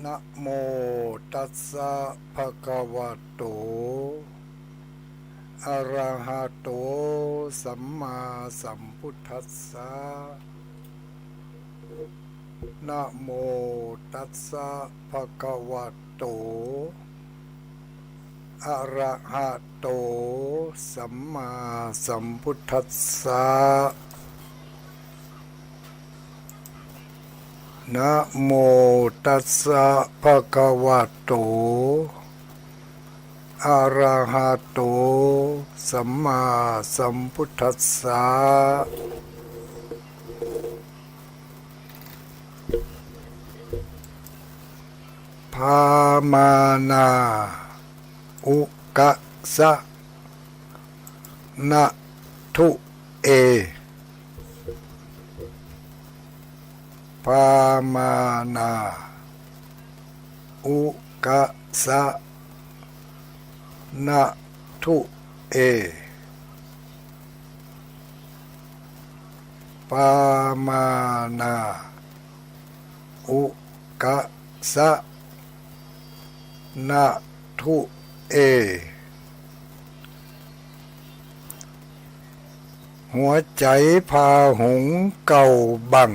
นะโมตัสสะภะคะวะโตอะระหะโตสัมมาสัมพุทธัสสะนะโมตัสสะภะคะวะโตอะระหะโตสัมมาสัมพุทธัสสะนะโมตัสสะภะคะวะโตอะระหะโตสัมมาสัมพุทธัสสะภามานาอุกะสะนะทุเอภามานาอุกะสะนะทุเอปามานาอุกะสะนะทุเอหัวใจพาหงเก่าบัง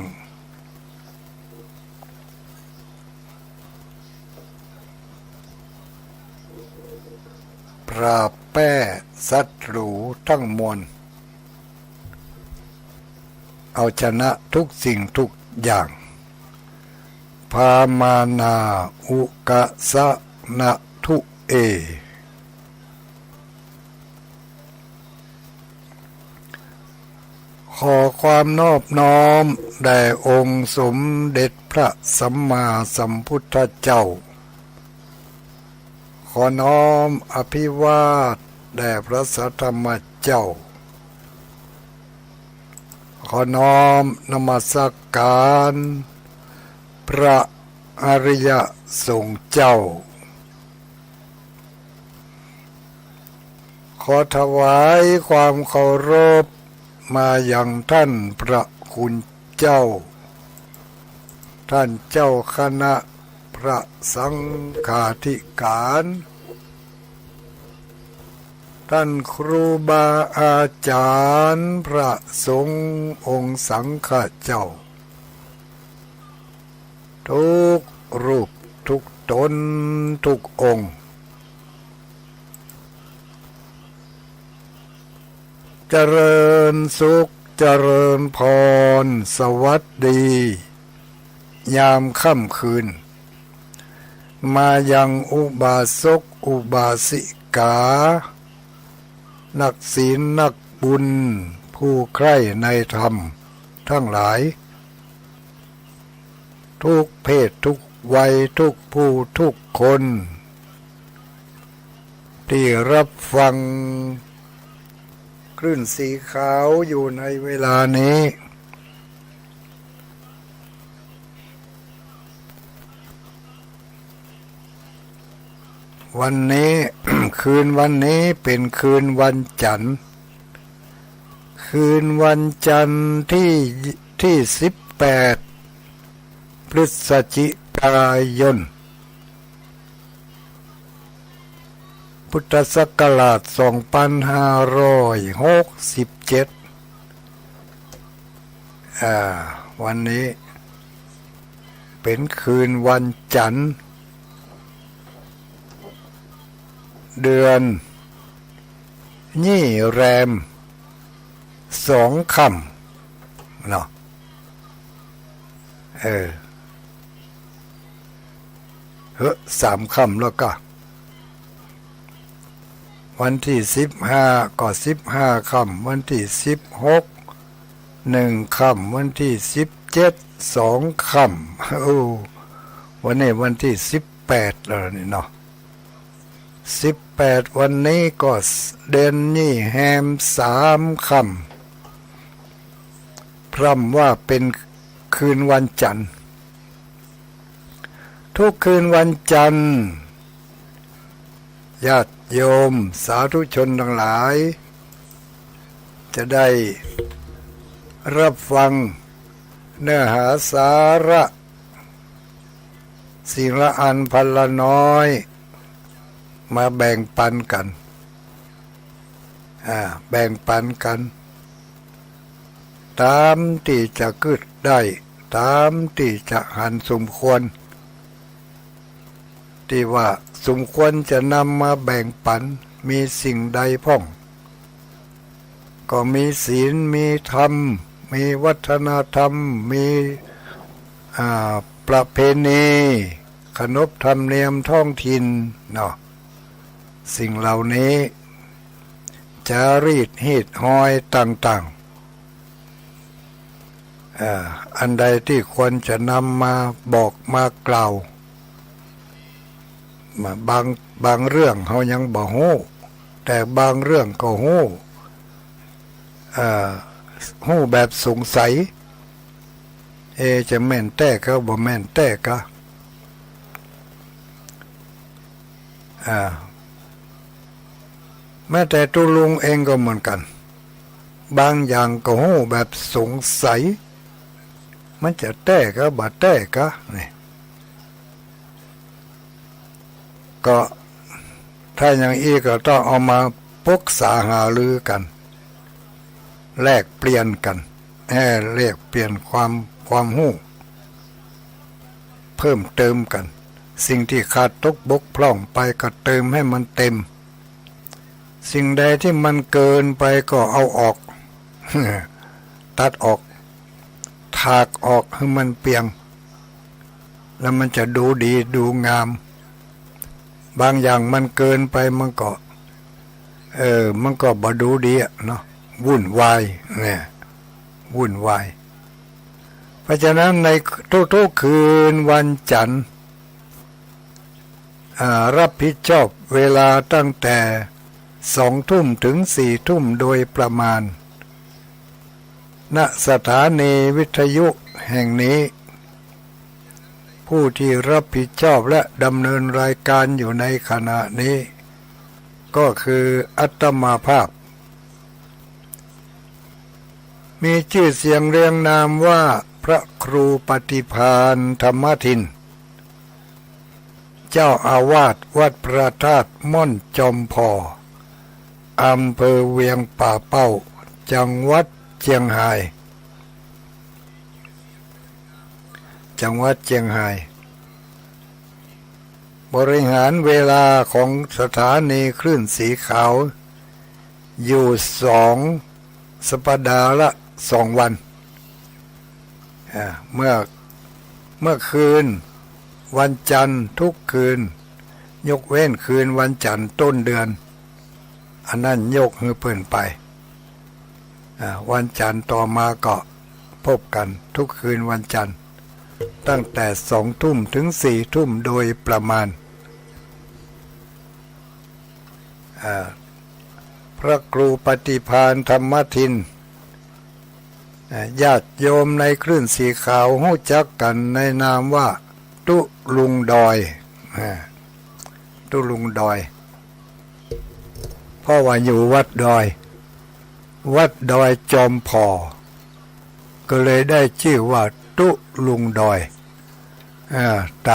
ปราบแป้ศัตรูทั้งมวลเอาชนะทุกสิ่งทุกอย่างพามานาอุกะสะนะทุเอขอความนอบน้อมแด่องค์สมเด็จพระสัมมาสัมพุทธเจ้าขอน้อมอภิวาทแด่พระสัทธรรมเจ้าขอน้อมนมัสการพระอริยสงฆ์เจ้าขอถวายความเคารพมาอย่างท่านพระคุณเจ้าท่านเจ้าคณะพระสังฆาธิการท่านครูบาอาจารย์พระสงฆ์องค์สังฆเจ้าทุกรูปทุกตนทุกองค์เจริญสุขเจริญพรสวัสดียามค่ำคืนมายังอุบาสกอุบาสิกานักศีลนักบุญผู้ใคร่ในธรรมทั้งหลายทุกเพศทุกวัยทุกผู้ทุกคนที่รับฟังคลื่นสีขาวอยู่ในเวลานี้วันนี้ คืนวันนี้เป็นคืนวันจันทร์คืนวันจันทร์ที่18พฤศจิกายนพุทธศักราช2567วันนี้เป็นคืนวันจันทร์เดือนยี่แรม2 ค่ำเนาะ3 ค่ำแล้วก็วันที่15ก็15 ค่ำวันที่16 1 ค่ำวันที่17 2 ค่ำวันนี้วันที่18แล้วนี่เนาะ18วันนี้ก็เดือนนี้แฮม3 ค่ำพร่ำว่าเป็นคืนวันจันทร์ทุกคืนวันจันทร์ญาติโยมสาธุชนทั้งหลายจะได้รับฟังเนื้อหาสาระ สิ่งละอันพันละน้อยมาแบ่งปันกันแบ่งปันกันตามที่จะกึดได้ตามที่จะหันสมควรที่ว่าสมควรจะนำมาแบ่งปันมีสิ่งใดพ้องก็มีศีลมีธรรมมีวัฒนธรรมมีประเพณีขนบธรรมเนียมท้องถิ่นเนาะสิ่งเหล่านี้จารีตฮีตหอยต่างๆอันใดที่ควรจะนำมาบอกมากล่าวบางเรื่องเขายังบ่ฮู้แต่บางเรื่องก็ฮู้ฮู้แบบสงสัยจะแม่นแต่ก็บ่แม่นแต่ก็แม้แต่ตุลุงเองก็เหมือนกันบางอย่างก็ฮู้แบบสงสัยมันจะแต่ก็บ่แต่ก็นี่ก็ถ้าอย่างอีกก็ต้องเอามาปรึกษาหารือกันแลกเปลี่ยนกันแลกเปลี่ยนความรู้เพิ่มเติมกันสิ่งที่ขาดตกบกพร่องไปก็เติมให้มันเต็มสิ่งใดที่มันเกินไปก็เอาออก ตัดออกถากออกให้มันเปียงแล้วมันจะดูดีดูงามบางอย่างมันเกินไปมันก็บ่ดูดีเนาะวุ่นวายเนี่ยวุ่นวายเพราะฉะนั้นในทุกๆคืนวันจันทร์รับผิดชอบเวลาตั้งแต่2 ทุ่มถึง4 ทุ่มโดยประมาณณสถานีวิทยุแห่งนี้ผู้ที่รับผิดชอบและดำเนินรายการอยู่ในขณะนี้ก็คืออาตมาภาพมีชื่อเสียงเรียงนามว่าพระครูปฏิภาณธรรมทินเจ้าอาวาสวัดพระธาตุม่อนจอมพออำเภอเวียงป่าเป้าจังหวัดเชียงรายบริหารเวลาของสถานีคลื่นสีขาวอยู่2 สัปดาห์ละ2 วันเมื่อคืนวันจันทร์ทุกคืนยกเว้นคืนวันจันทร์ต้นเดือนอันนั้นยกให้เพิ่นไปวันจันทร์ต่อมาก็พบกันทุกคืนวันจันทร์ตั้งแต่2 ทุ่มถึง4 ทุ่มโดยประมาณพระครูปฏิภาณธรรมทินญาติโยมในคลื่นสีขาวรู้จักกันในนามว่าตุลุงดอยเพราะว่าอยู่วัดดอยจอมพอก็เลยได้ชื่อว่าตุลุงดอยต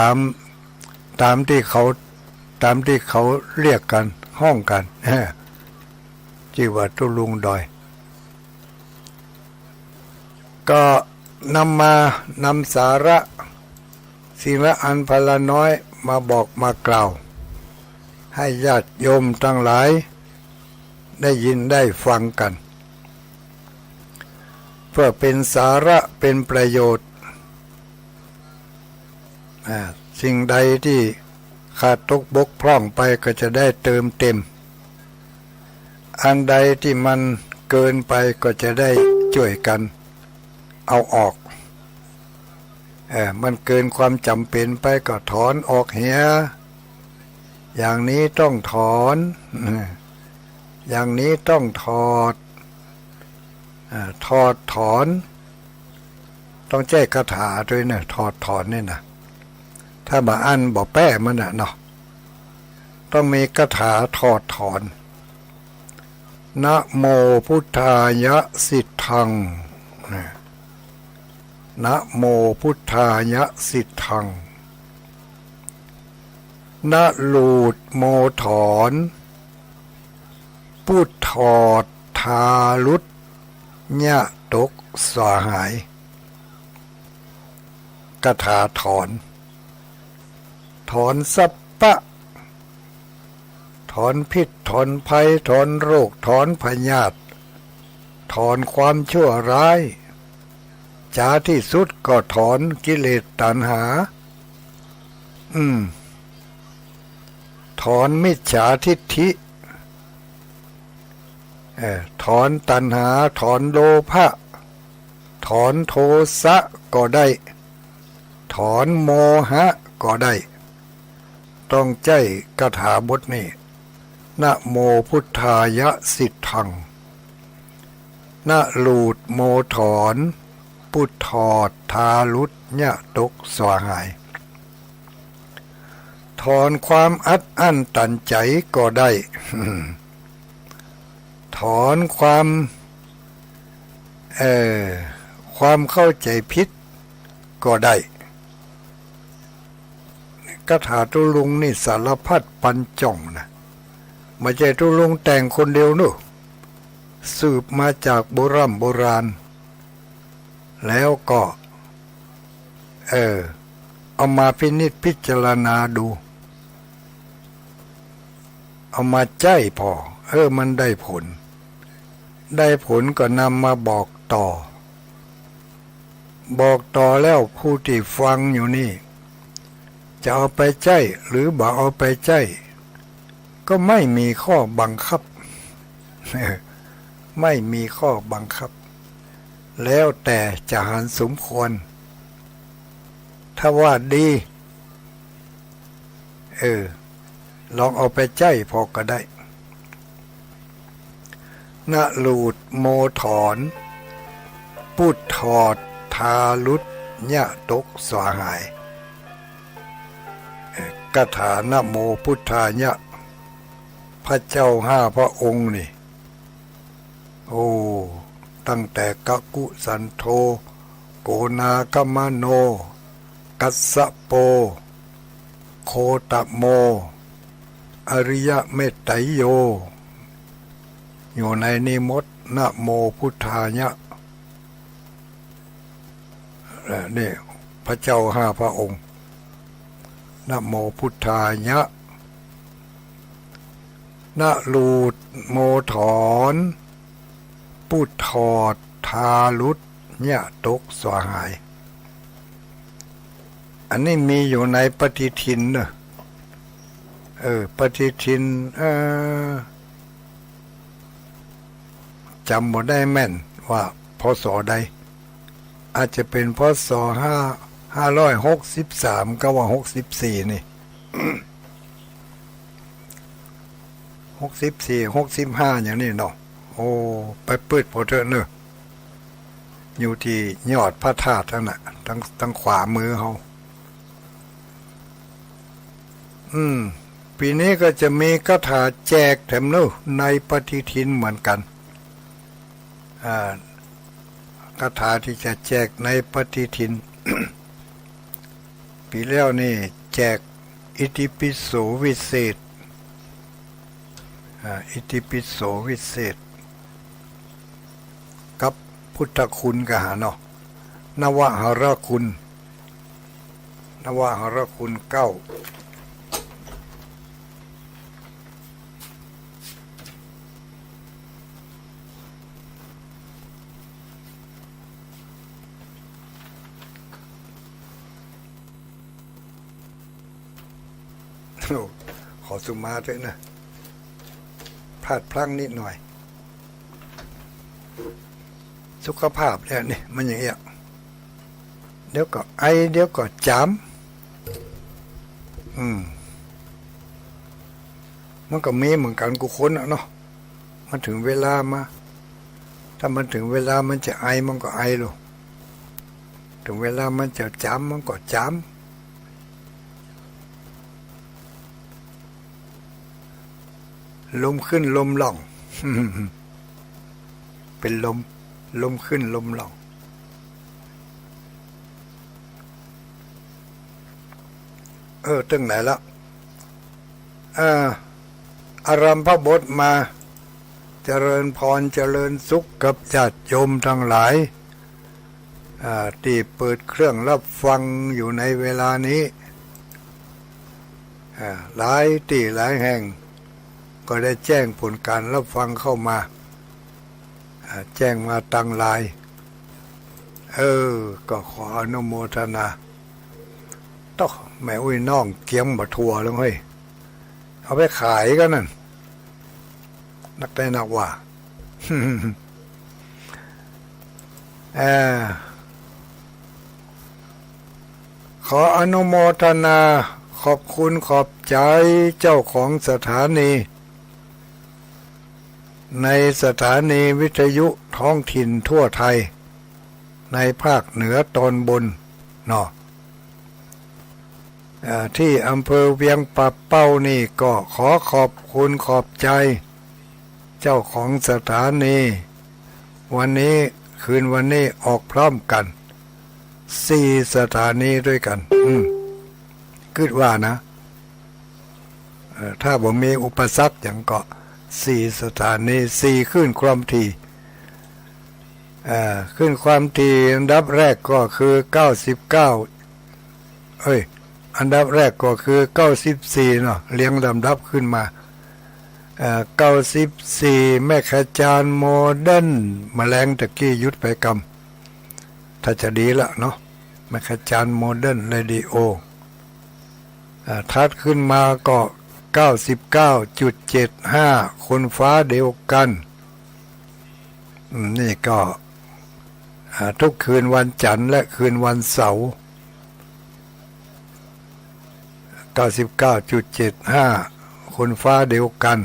ามที่เขาเรียกกันห้องกันชื่อว่าตุลุงดอยก็นำสาระสิ่งละอันพนละน้อยมาบอกมากล่าวให้ญาติโยมทั้งหลายได้ยินได้ฟังกันเพื่อเป็นสาระเป็นประโยชน์สิ่งใดที่ขาดตกบกพร่องไปก็จะได้เติมเต็มอันใดที่มันเกินไปก็จะได้ช่วยกันเอาออกมันเกินความจำเป็นไปก็ถอนออกเหียอย่างนี้ต้องถอนอย่างนี้ต้องถอนต้องแจ้คาถาด้วยนะถอนนี่นะถ้าบ่อันบ่แป้มันเนาะต้องมีคาถาถอนนะโมพุทธายะสิทธังนะโมพุทธายะสิทธัง ณลูดโมถอนพูดถอดทาลุดญะตกสวาหายกถาถอนถอนสัพพะถอนพิษถอนภัยถอนโรคถอนพยาธิถอนความชั่วร้ายจ้าที่สุดก็ถอนกิเลสตัณหาถอนมิจฉาทิฏฐิถอนตัณหาถอนโลภะถอนโทสะก็ได้ถอนโมหะก็ได้ต้องใจคาถาบทนี้นะโมพุทธายะสิทธังนะลูดโมถอนพุทถอดทาลุดญะตกสวาหายถอนความอัดอั้นตันใจก็ได้ ถอนความเข้าใจผิดก็ได้คาถาตุลุงนี่สารพัดปันจ่องนะไม่ใช่ตุลุงแต่งคนเดียวนู่สืบมาจากโบราณแล้วก็เอามาพินิจพิจารณาดูเอามาใจพอมันได้ผลก็นำมาบอกต่อแล้วผู้ที่ฟังอยู่นี่จะเอาไปใจหรือบ่เอาไปใจก็ไม่มีข้อบังคับ ไม่มีข้อบังคับแล้วแต่จะหันสมควรถ้าว่าดีลองเอาไปใจพอก็ได้นะลูดโมถอนพูดถอดทาลุดญะตกสวาหายคาถานะโมพุทธายะพระเจ้า5พระองค์นี่ตั้งแต่กักุสันโธโกนากมโนกัสสะโปโคตโมอริยเมตไตรโยอยู่ในนิมตนะโมพุทธายะนี่พระเจ้า5พระองค์นะโมพุทธายะนะลูดโมถอนพูดถอดทาลุดญะตกสวาหายอันนี้มีอยู่ในปฏิทินเนอะปฏิทินจำบ่ได้แม่นว่าพศใดอาจจะเป็นพศ563ก็ว่า64นี่ 64 65อย่างนี้เนาะไปเปิดโพเถอะเนอะอยู่ที่ยอดพระธาตุทั้งน่ะทั้งขวามือเขาปีนี้ก็จะมีคาถาแจกแถมเนอะในปฏิทินเหมือนกันคาถาที่จะแจกในปฏิทิน ปีแล้วนี่แจกอิติปิโสวิเศษอิติปิโสวิเศษกับพุทธคุณกหาเนาะนวหรคุณ9ขอสุมาเถอะนะพลาดพลั้งนิดหน่อยสุขภาพแล้วนี่มันอย่างเงี้ยเดี๋ยวก็ไอเดี๋ยวก็จามมันก็มีเหมือนกันกูค้นเนาะมันถึงเวลามาถ้ามันถึงเวลามันจะไอมันก็ไอหรอกถึงเวลามันจะจามมันก็จามลมขึ้นลมลง เป็นลมขึ้นลมลงตั้งไหนละ อารัมพบทมาเจริญพรเจริญสุขกับญาติโยมทั้งหลายที่เปิดเครื่องรับฟังอยู่ในเวลานี้หลายที่หลายแห่งก็ได้แจ้งผลการรับฟังเข้ามาแจ้งมาตั้งหลายก็ขออนุโมทนาต้องแม่อุ้ยน้องเกียมบะทัวแล้วเฮ้ยเอาไปขายกันนั่นนักได้นักว่า ขออนุโมทนาขอบคุณขอบใจเจ้าของสถานีในสถานีวิทยุท้องถิ่นทั่วไทยในภาคเหนือตอนบนเนาะที่อำเภอเวียงป่าเป้านี่ก็ขอขอบคุณขอบใจเจ้าของสถานีวันนี้คืนวันนี้ออกพร้อมกัน4สถานีด้วยกันคิดว่านะถ้าผมมีอุปสรรคอย่างก็4สถานี4ขึ้นความถี่ขึ้นความถี่อันดับแรกก็คือ99อันดับแรกก็คือ94เนาะเรียงลำดับขึ้นมา94แม่ขจารโมเดิร์นแมลงตะกี้ยุดไปกรรมถ้าจะดีละเนาะแม่ขจารโมเดิร์นเรดิโอทัดขึ้นมาก็99.75คนฟ้าเดียวกันนี่ก็ทุกคืนวันจันทร์และคืนวันเสาร์99.75คนฟ้าเดียวกัน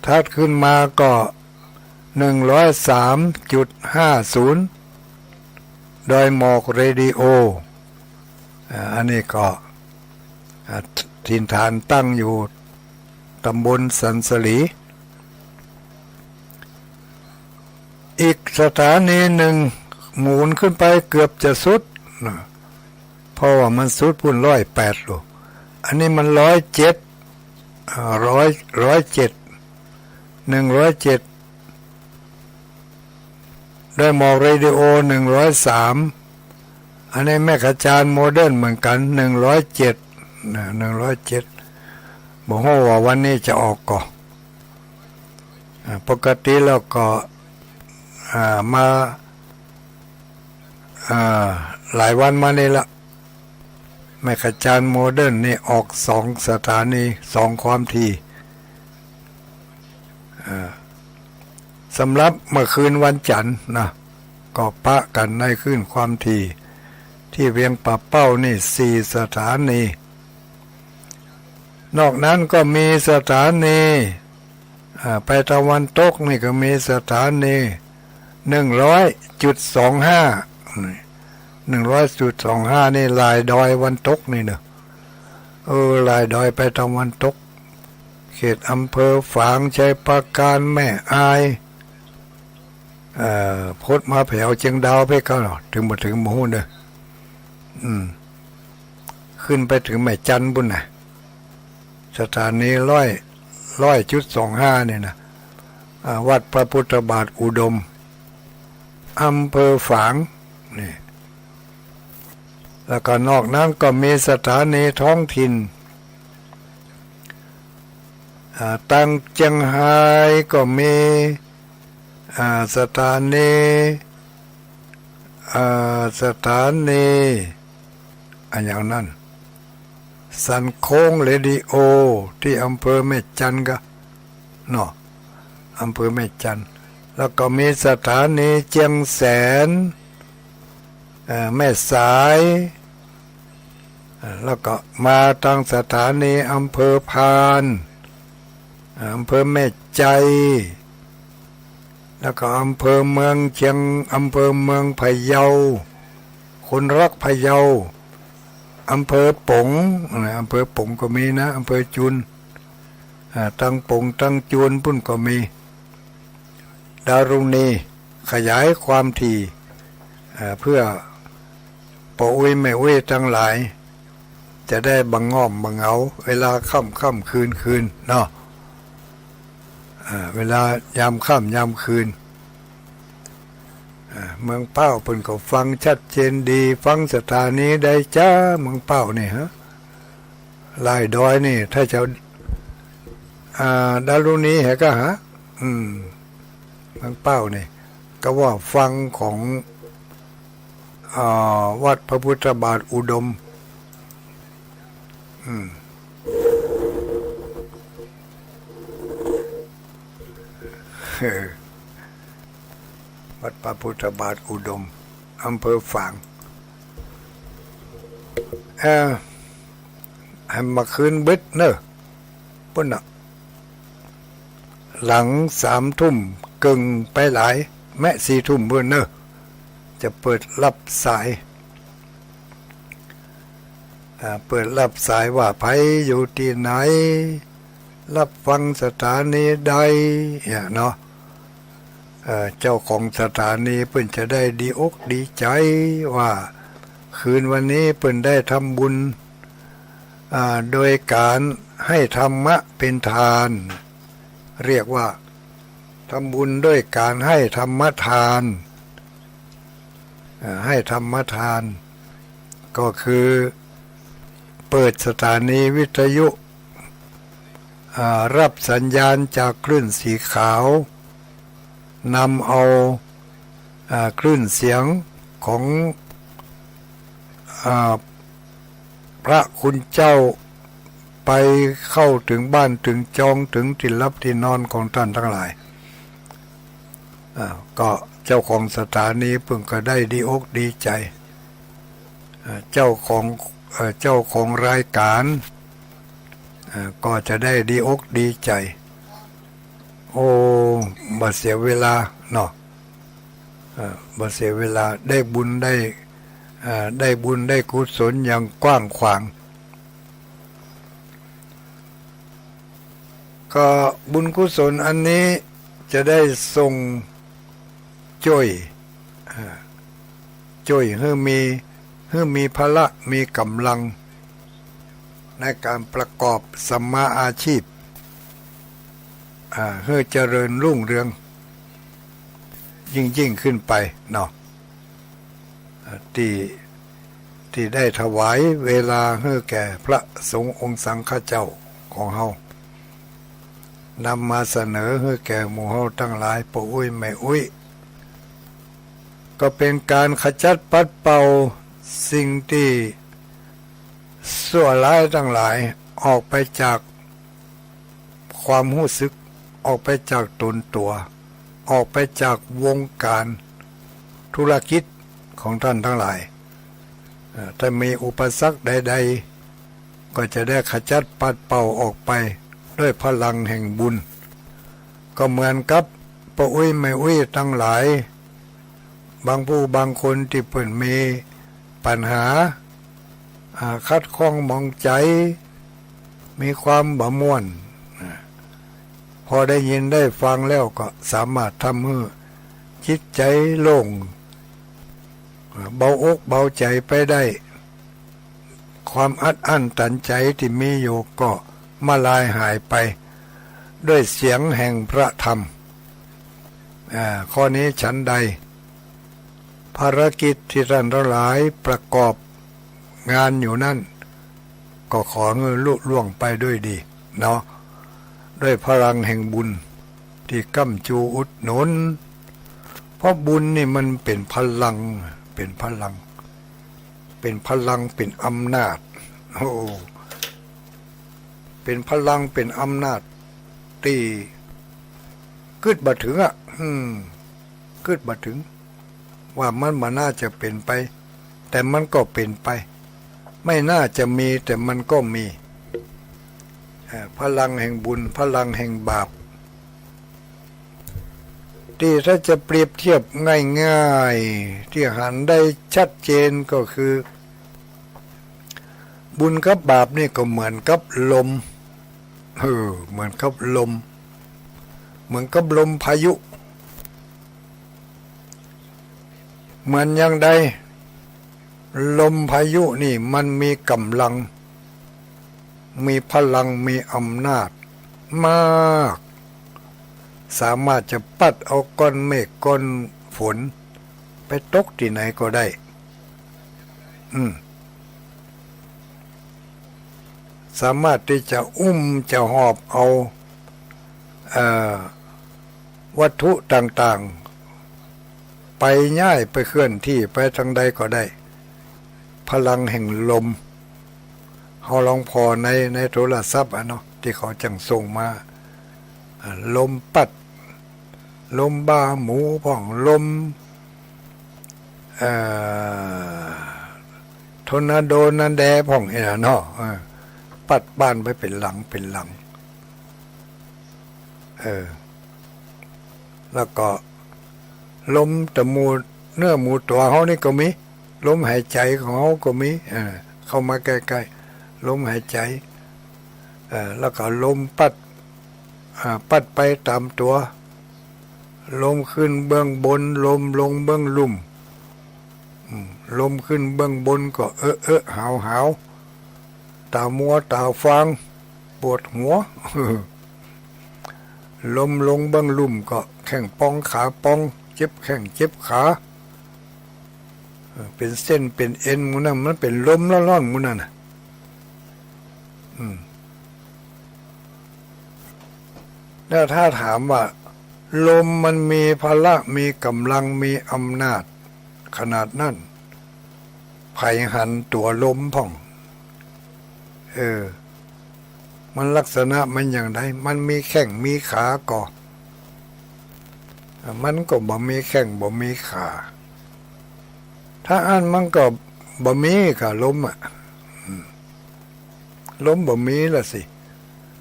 ทัดขึ้นมาก็103.50โดยหมอกเรดิโออันนี้ก็ถิ่นฐานตั้งอยู่ตำบลสันสลีอีกสถานีหนึ่งหมุนขึ้นไปเกือบจะสุดเพราะว่ามันสุดพุ่น108โลอันนี้มัน107 ได้หมอกเรดิโอ103อันนี้แม่ขจารโมเดิร์นเหมือนกัน107บอกว่าวันนี้จะออกก่อนปกติแล้วก็มาหลายวันมานี่ละแม่ขจารโมเดิร์นนี่ออก2สถานี2ความถี่สำหรับเมื่อคืนวันจันทร์นะก็ปะกันในคืนความถี่ที่เวียงป่าเป้านี่4สถานีนอกนั้นก็มีสถานีไปตะวันตกนี่ก็มีสถานี100.25นี่ลายดอยวันตกนี่เนอะลายดอยไปตะวันตกเขตอำเภอฝางชัยปราการแม่อายพดมาแผวเชียงดาวไปก็ถึงมาถึงหมู่เนอะขึ้นไปถึงแม่จันบุญนะสถานี100.25เนี่ยนะวัดพระพุทธบาทอุดมอำเภอฝางนี่แล้วก็นอกนั้นก็มีสถานีท้องถิ่นตั้งเจียงไฮ้ก็มีสถานีอันอย่างนั้นสันโค้งเรดิโอที่อำเภอแม่จันก็เนาะอำเภอแม่จันแล้วก็มีสถานีเจียงแสนแม่สายแล้วก็มาทางสถานีอำเภอพานอำเภอแม่ใจแล้วก็อำเภอเมืองเชียงอำเภอเมืองพะเยาคนรักพะเยาอำเภอป๋งอำเภอป๋งก็มีนะอำเภอจุนตั้งป๋งตั้งจุนพุ่นก็มีดารุณีขยายความถี่เพื่อปออุ้ยแม่อุ้ยทั้งหลาย จะได้บังงอมบังเอาเวลาค่ำคืนเนาะเวลายามค่ำยามคืนเมืองเป้าเพิ่นก็ฟังชัดเจนดีฟังสถานีได้จ้าเมืองเป้านี่ฮะลายดอยนี่ถ้าจะดารุณีเหก็ฮะเมืองเป้านี่ก็ว่าฟังของวัดพระพุทธบาทอุดมวัดพระพุทธบาทอุดมอำเภอฝางให้มาคืนบึดเนอะปุ่นน่ะหลัง3 ทุ่มกึ่งไปหลายแม่4 ทุ่มเพื่อนเนอะจะเปิดรับสายเปิดรับสายว่าไผอยู่ที่ไหนรับฟังสถานีใดเนาะเจ้าของสถานีเพิ่นจะได้ดีอกดีใจว่าคืนวันนี้เพิ่นได้ทำบุญโดยการให้ธรรมะเป็นทานเรียกว่าทำบุญด้วยการให้ธรรมทานให้ธรรมทานก็คือเปิดสถานีวิทยุรับสัญญาณจากคลื่นสีขาวนำเอาคลื่นเสียงของพระคุณเจ้าไปเข้าถึงบ้านถึงจองถึงที่รับที่นอนของท่านทั้งหลายก็เจ้าของสถานีเพิ่งก็ได้ดีอกดีใจเจ้าของรายการก็จะได้ดีอกดีใจโอ้บ่เสียเวลาเนาะบ่เสียเวลาได้บุญได้กุศลอย่างกว้างขวางก็บุญกุศลอันนี้จะได้ส่งช่วยให้มีพละมีกำลังในการประกอบสัมมาอาชีพให้เจริญรุ่งเรืองยิ่งขึ้นไปเนาะที่ได้ถวายเวลาให้แก่พระสงฆ์องค์สังฆเจ้าของเฮานำมาเสนอให้แก่หมู่เฮาทั้งหลายปู่อุ้ยแม่อุ้ยก็เป็นการขจัดปัดเป่าสิ่งที่ชั่วร้ายทั้งหลายออกไปจากความรู้สึกออกไปจากตนตัวออกไปจากวงการธุรกิจของท่านทั้งหลายถ้ามีอุปสรรคใดๆก็จะได้ขจัดปัดเป่าออกไปด้วยพลังแห่งบุญก็เหมือนกับป้าอุ้ยแม่อุ้ยทั้งหลายบางผู้บางคนที่เพิ่นมีปัญหาคัดข้องมองใจมีความบ่ม่วนพอได้ยินได้ฟังแล้วก็สามารถทำให้จิตใจโล่งเบาอกเบาใจไปได้ความอัดอั้นตันใจที่มีอยู่ก็มาลายหายไปด้วยเสียงแห่งพระธรรมข้อนี้ฉันใดภารกิจที่ท่านทั้งหลายประกอบงานอยู่นั่นก็ขอเงินลุล่วงไปด้วยดีเนาะด้วยพลังแห่งบุญที่ก้ำจูอุดหนุนเพราะบุญนี่มันเป็นพลังเป็นอำนาจโอ้เป็นพลังเป็นอำนาจที่กึดบ่ถึงกึดบ่ถึงว่ามันน่าจะเป็นไปแต่มันก็เป็นไปไม่น่าจะมีแต่มันก็มีพลังแห่งบุญพลังแห่งบาปที่ถ้าจะเปรียบเทียบง่ายๆที่หันได้ชัดเจนก็คือบุญกับบาปนี่ก็เหมือนกับลมเหมือนกับลมพายุเหมือนอย่างใดลมพายุนี่มันมีกำลัง มีพลังมีอำนาจมากสามารถจะปัดเอาก้อนเมฆก้อนฝนไปตกที่ไหนก็ได้สามารถที่จะอุ้มจะหอบเอาวัตถุต่างๆไปย้ายไปเคลื่อนที่ไปทางใดก็ได้พลังแห่งลมเขาลองพอในโทรศัพท์เนาะที่เขาจังส่งมาลมปัดลมบาหมูพ่องลมทอร์นาโดนันแดพ่องเนาะปัดบ้านไปเป็นหลังเป็นหลังแล้วก็ลมตะมูเนื้อหมูตัวเขานี่ก็มีลมหายใจของเขาก็มีเข้ามาใกล้ๆลมหายใจแล้วก็ลมปัดไปตามตัวลมขึ้นเบื้องบนลมลงเบื้องลุ่มลมขึ้นเบื้องบนก็หาวตามัวตาฟางปวดหัวลมลงเบื้องลุ่มก็แข้งปองขาปองเจ็บแข้งเจ็บขาเป็นเส้นเป็นเอ็นมันนั่นมันเป็นลมร้อนๆมันนั่นแล้วถ้าถามว่าลมมันมีพละมีกำลังมีอำนาจขนาดนั้นไผหันตัวลมพ่องมันลักษณะมันอย่างไรมันมีแข้งมีขาก่อมันก็บ่มีแข้งบ่มีขาถ้าอันมันก็บ่มีกับลมลมบ่มีละสิ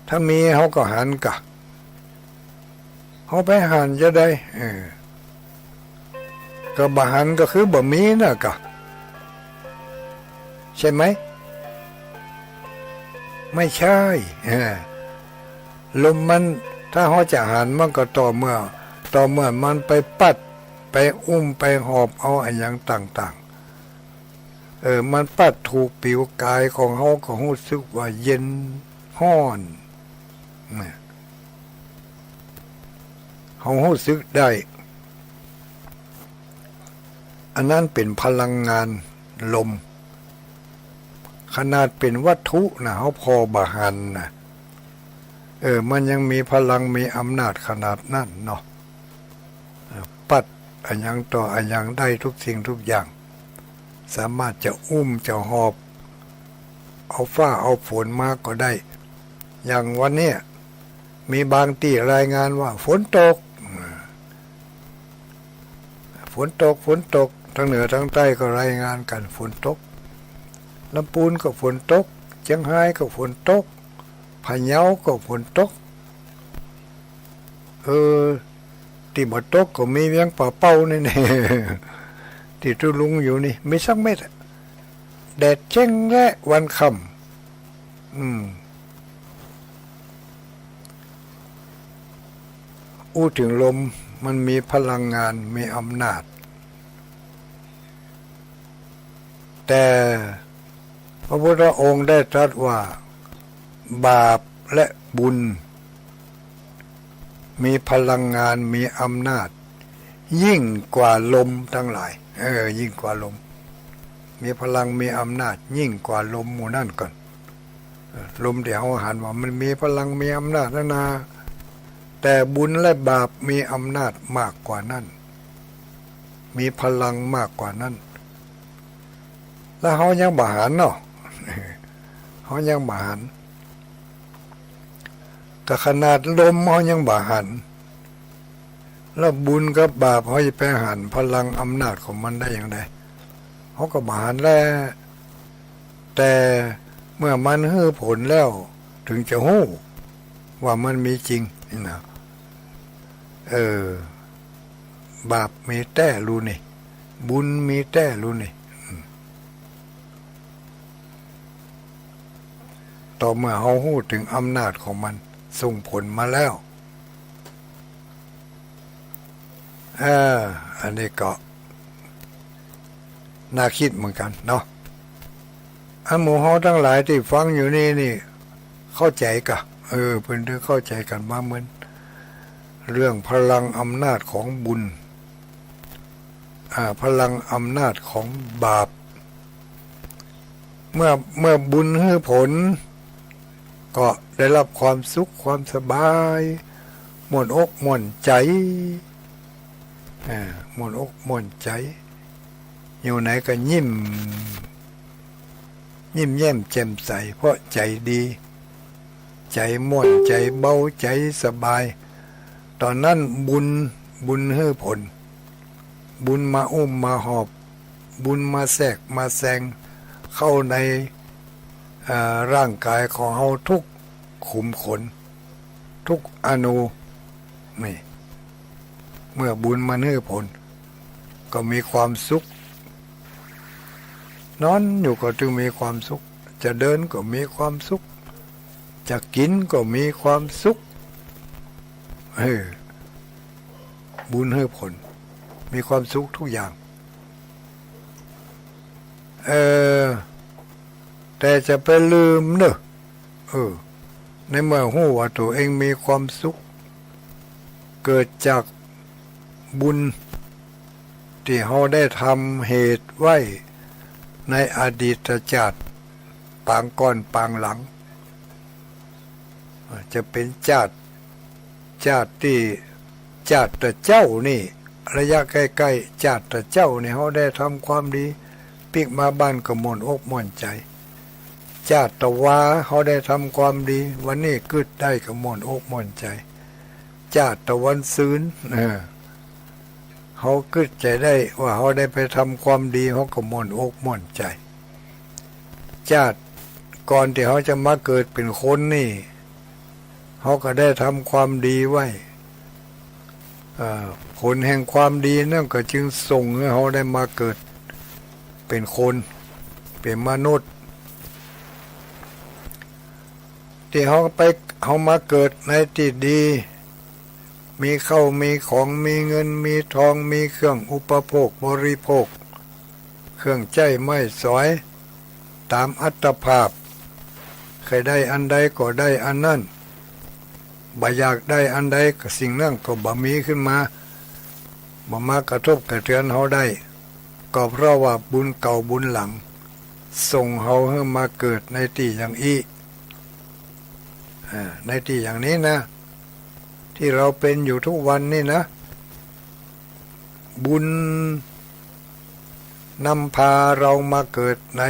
ถ้ามีเขาก็หันกะเขาไปหันจะได้ก็บ่หันก็คือบ่มีนะกะใช่ไหมไม่ใช่ลมมันถ้าเขาจะหันมันก็ต่อเมื่อมันไปปัดไปอุ้มไปหอบเอาอันอย่างต่างๆมันปัดถูกผิวกายของเขาก็รู้สึกว่าเย็นห้อนเขารู้สึกได้อันนั้นเป็นพลังงานลมขนาดเป็นวัตถุนะเขาพอบาหันนะมันยังมีพลังมีอำนาจขนาดนั้นเนาะปัดอันยังต่ออันยังได้ทุกสิ่งทุกอย่างสามารถจะอุ้มจะหอบเอาฟ้าเอาฝนมาก็ได้อย่างวันนี้มีบางที่รายงานว่าฝนตกทางเหนือทางใต้ก็รายงานกันฝนตกลำพูนก็ฝนตกเชียงรายก็ฝนตกพะเยาก็ฝนตกที่บ่ตกก็มีเวียงป่าเป้านี่ที่ตุลุงอยู่นี่ไม่สักเม็ดแดดเช่งแร่วันค่ำถึงลมมันมีพลังงานมีอำนาจแต่พระพุทธองค์ได้ตรัสว่าบาปและบุญมีพลังงานมีอำนาจยิ่งกว่าลมทั้งหลายยิ่งกว่าลมมีพลังมีอำนาจยิ่งกว่าลมหมู่นั่นก่อนลมเดี๋ยวหันว่ามันมีพลังมีอำนาจนะแต่บุญและบาปมีอำนาจมากกว่านั้นมีพลังมากกว่านั้นแล้วเขายังบาหันเนาะเขายังบาหันแต่ขนาดลมเขายังบาหันแล้วบุญกับบาปเขาจะไปหันพลังอำนาจของมันได้อย่างไรเขาก็บาหันแล้วแต่เมื่อมันให้ผลแล้วถึงจะหู้ว่ามันมีจริงนี่นะบาปมีแต่รู้นี่บุญมีแต่รู้นี่ต่อเมื่อเขาหู้ถึงอำนาจของมันส่งผลมาแล้วอันนี้ก็น่าคิดเหมือนกันเนาะหมู่เฮาทั้งหลายที่ฟังอยู่นี่ เข้าใจกะเพิ่นถึงเข้าใจกันมาเหมือนเรื่องพลังอำนาจของบุญพลังอำนาจของบาปเมื่อบุญให้ผลก็ได้รับความสุขความสบายม่วนอกม่วนใจม่วนอกม่วนใจอยู่ไหนก็ยิ้มแย้มแจ่มใสเพราะใจดีใจม่วนใจเบาใจสบายตอนนั้นบุญให้ผลบุญมาอุ้มมาหอบบุญมาแทรกมาแซงเข้าในร่างกายของเราทุกขุมขนทุกอนูนี่เมื่อบุญมาให้ผลก็มีความสุขนอนอยู่ก็จึงมีความสุขจะเดินก็มีความสุขจะกินก็มีความสุขบุญให้ผลมีความสุขทุกอย่างแต่จะไปลืมเนอะในเมื่อหู้ว่าตัวเองมีความสุขเกิดจากบุญที่เราได้ทำเหตุไว้ในอดีตชาติปางก่อนปางหลังจะเป็นชาติที่ชาติเจ้านี่ระยะใกล้ๆชาติเจ้านี่เขาได้ทำความดีปิกมาบ้านก็ม่วนอกม่วนใจชาติวาเขาได้ทำความดีวันนี้กึดได้ก็ม่วนอกม่วนใจชาติตะวันซืนเขากึดใจได้ว่าเขาได้ไปทำความดีเขาก็ม่วนอกม่วนใจชาติก่อนที่เขาจะมาเกิดเป็นคนนี่เขาก็ได้ทำความดีไว้ผลแห่งความดีนั่นก็จึงส่งให้เขาได้มาเกิดเป็นคนเป็นมนุษย์ที่เขามาเกิดในที่ดีมีข้าวมีของมีเงินมีทองมีเครื่องอุปโภคบริโภคเครื่องใช้ไม้สอยตามอัตภาพใครได้อันใดก็ได้อันนั้นบ่อยากได้อันใดก็สิ่งนั้นก็บ่มีขึ้นมามากระทบกระเทือนเขาได้ก็เพราะว่าบุญเก่าบุญหลังส่งเขาให้มาเกิดในที่อย่างในที่อย่างนี้นะที่เราเป็นอยู่ทุกวันนี่นะบุญนำพาเรามาเกิดใน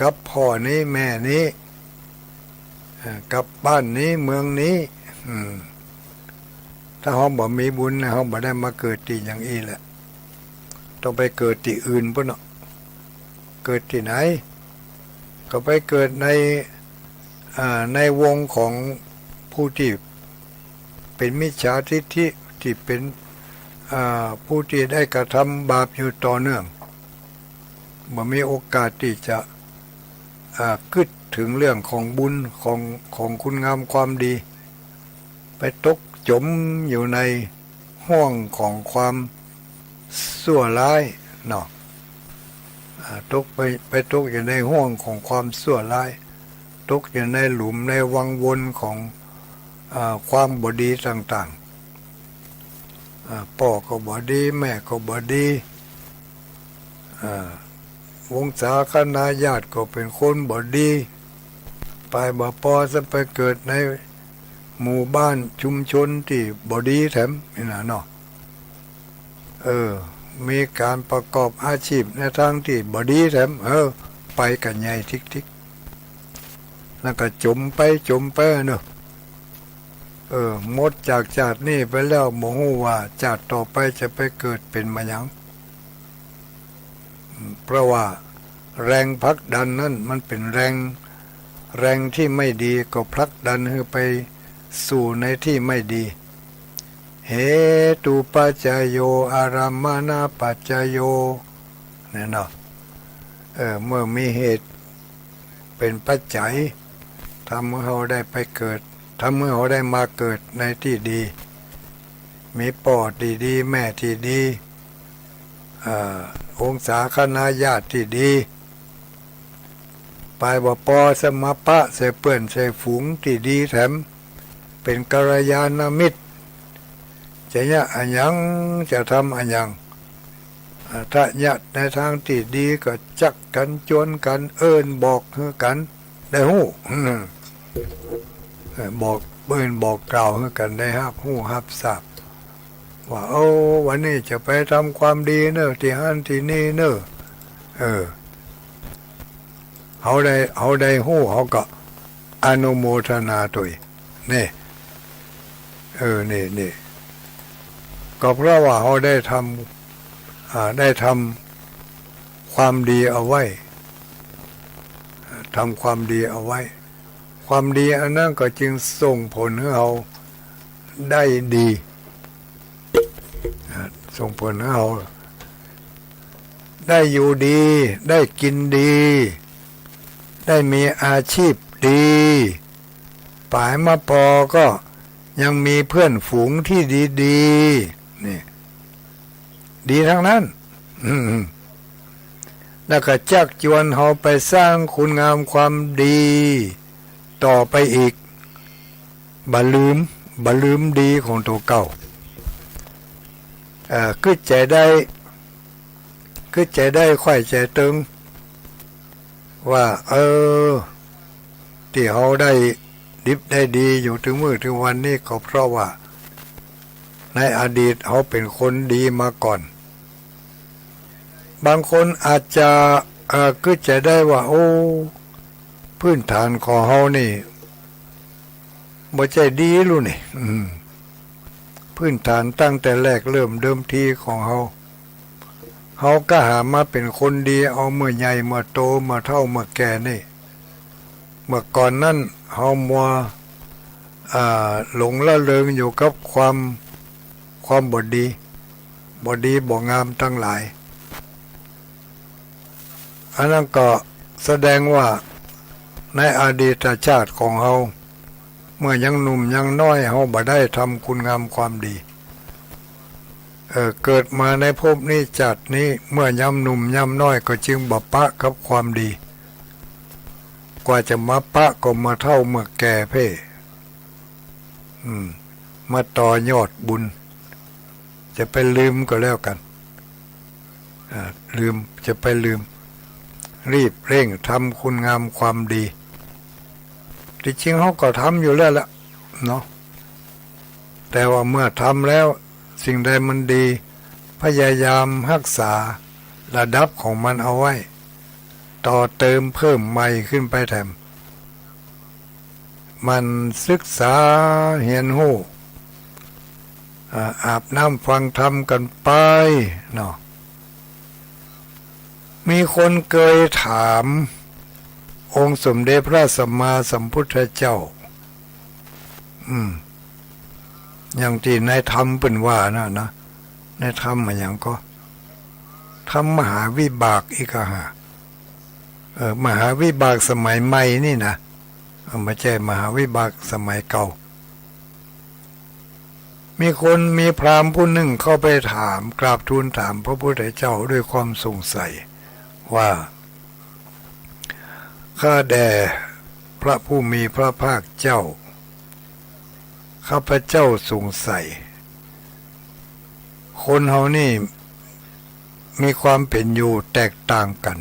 กับพ่อนี้แม่นี้กับบ้านนี้เมืองนี้ถ้าเขาบ่มีบุญเขาบ่ได้มาเกิดที่อย่างนี้แหละต้องไปเกิดที่อื่นพุ่นเนาะเกิดที่ไหนก็ไปเกิดในวงของผู้ที่เป็นมิจฉาทิฏฐิที่เป็นผู้ที่ได้กระทำบาปอยู่ต่อเนื่องบ่มีโอกาสที่จะคิดถึงเรื่องของบุญของคุณงามความดีไปตกจมอยู่ในห้วงของความชั่วร้ายเนาะตกไปตกอยู่ในห้วงของความชั่วร้ายตกอยู่ในหลุมในวังวนของความบดีต่างๆพ่อก็บดีแม่ก็บดีวงศาคณาญาติก็เป็นคนบดีไปบ่พอจะไปเกิดในหมู่บ้านชุมชนที่บดีแถมนี่นะเนาะมีการประกอบอาชีพในทางที่บดีแถมไปกันใหญ่ทิกๆแล้วก็จมไปเนาะหมดจากชาตินี้ไปแล้วบ่ฮู้ว่าชาติต่อไปจะไปเกิดเป็นมาหยังเพราะว่าแรงผลักดันนั้นมันเป็นแรงที่ไม่ดีก็ผลักดันให้ไปสู่ในที่ไม่ดีเหตุปัจจโยอารามณปัจจโยเนี่ยเนาะเมื่อมีเหตุเป็นปัจจัยทำให้เราได้ไปเกิดทำให้เราได้มาเกิดในที่ดีมีพ่อที่ดีแม่ที่ดีองศาคณาญาติที่ดี ปบ่ปอสมปะใส่เปื่อนใส่ฝูงที่ดีแถมเป็นกัลยาณมิตรจะยะอันยังจะทำอันยังถ้ายะในทางที่ดีก็จักกันจวนกันเอิ้นบอกกันได้ฮู้บอกเอิ้นบอกกล่าวกันได้รับฮู้รับทราบว่าโอ้วันนี้จะไปทำความดีเนอะที่ฮั่นที่นี่เนอะเขาได้ฮู้เขาก็อนุโมทนาตัวนี่นี่ก็เพราะว่าเขาได้ทำความดีเอาไว้ทำความดีเอาไว้ความดีอันนั้นก็จึงส่งผลให้เราได้ดีส่งผลให้เราได้อยู่ดีได้กินดีได้มีอาชีพดีป่ายมาปอก็ยังมีเพื่อนฝูงที่ดีๆนี่ดีทั้งนั้นแล้วก็จักจวนเขาไปสร้างคุณงามความดีต่อไปอีกบ่ลืมดีของตัวเก่าคือใจได้ค่อยใจตึงว่าที่เขาได้ดิบได้ดีอยู่ถึงมื้อถึงวันนี้ก็เพราะว่าในอดีตเขาเป็นคนดีมาก่อนบางคนอาจจะคือจะได้ว่าโอ้พื้นฐานของเขานี่บ่ใจดีรู้นี่พื้นฐานตั้งแต่แรกเริ่มเดิมทีของเขาก็หามาเป็นคนดีเอาเมื่อใหญ่เมื่อโตเมื่อเฒ่าเมื่อแก่นี่เมื่อก่อนนั้นเขามัวหลงละเลงอยู่กับความบ่ดีบ่งามทั้งหลายอันนั้นก็แสดงว่าในอดีตชาติของเขาเมื่อยังหนุ่มยังน้อยเขาบ่ได้ทำคุณงามความดีเกิดมาในภพนี้ชาตินี้เมื่อยำหนุ่มยำน้อยก็จึงบ่ปะกับความดีกว่าจะมาปะก็มาเฒ่าเมื่อแก่เพ่มาต่อยอดบุญจะไปลืมก็แล้วกันจะไปลืมรีบเร่งทำคุณงามความดีที่จริงเขาก็ทำอยู่แล้วล่ะเนาะแต่ว่าเมื่อทำแล้วสิ่งใดมันดีพยายามรักษาระดับของมันเอาไว้ต่อเติมเพิ่มใหม่ขึ้นไปแถมมันศึกษาเรียนรู้อาบน้ำฟังธรรมกันไปเนาะมีคนเคยถามองค์สมเด็จพระสัมมาสัมพุทธเจ้าอย่างที่ในธรรมเป็นว่านะในธรรมมันอย่างก็ทำมหาวิบากอีกมหาวิบากสมัยใหม่นี่นะไม่ใช่มหาวิบากสมัยเก่ามีพราหมณ์ผู้หนึ่งเข้าไปถามกราบทูลถามพระพุทธเจ้าด้วยความสงสัยว่าข้าแด่พระผู้มีพระภาคเจ้าข้าพเจ้าสงสัยคนเฮานี่มีความเป็นอยู่แตกต่างกัน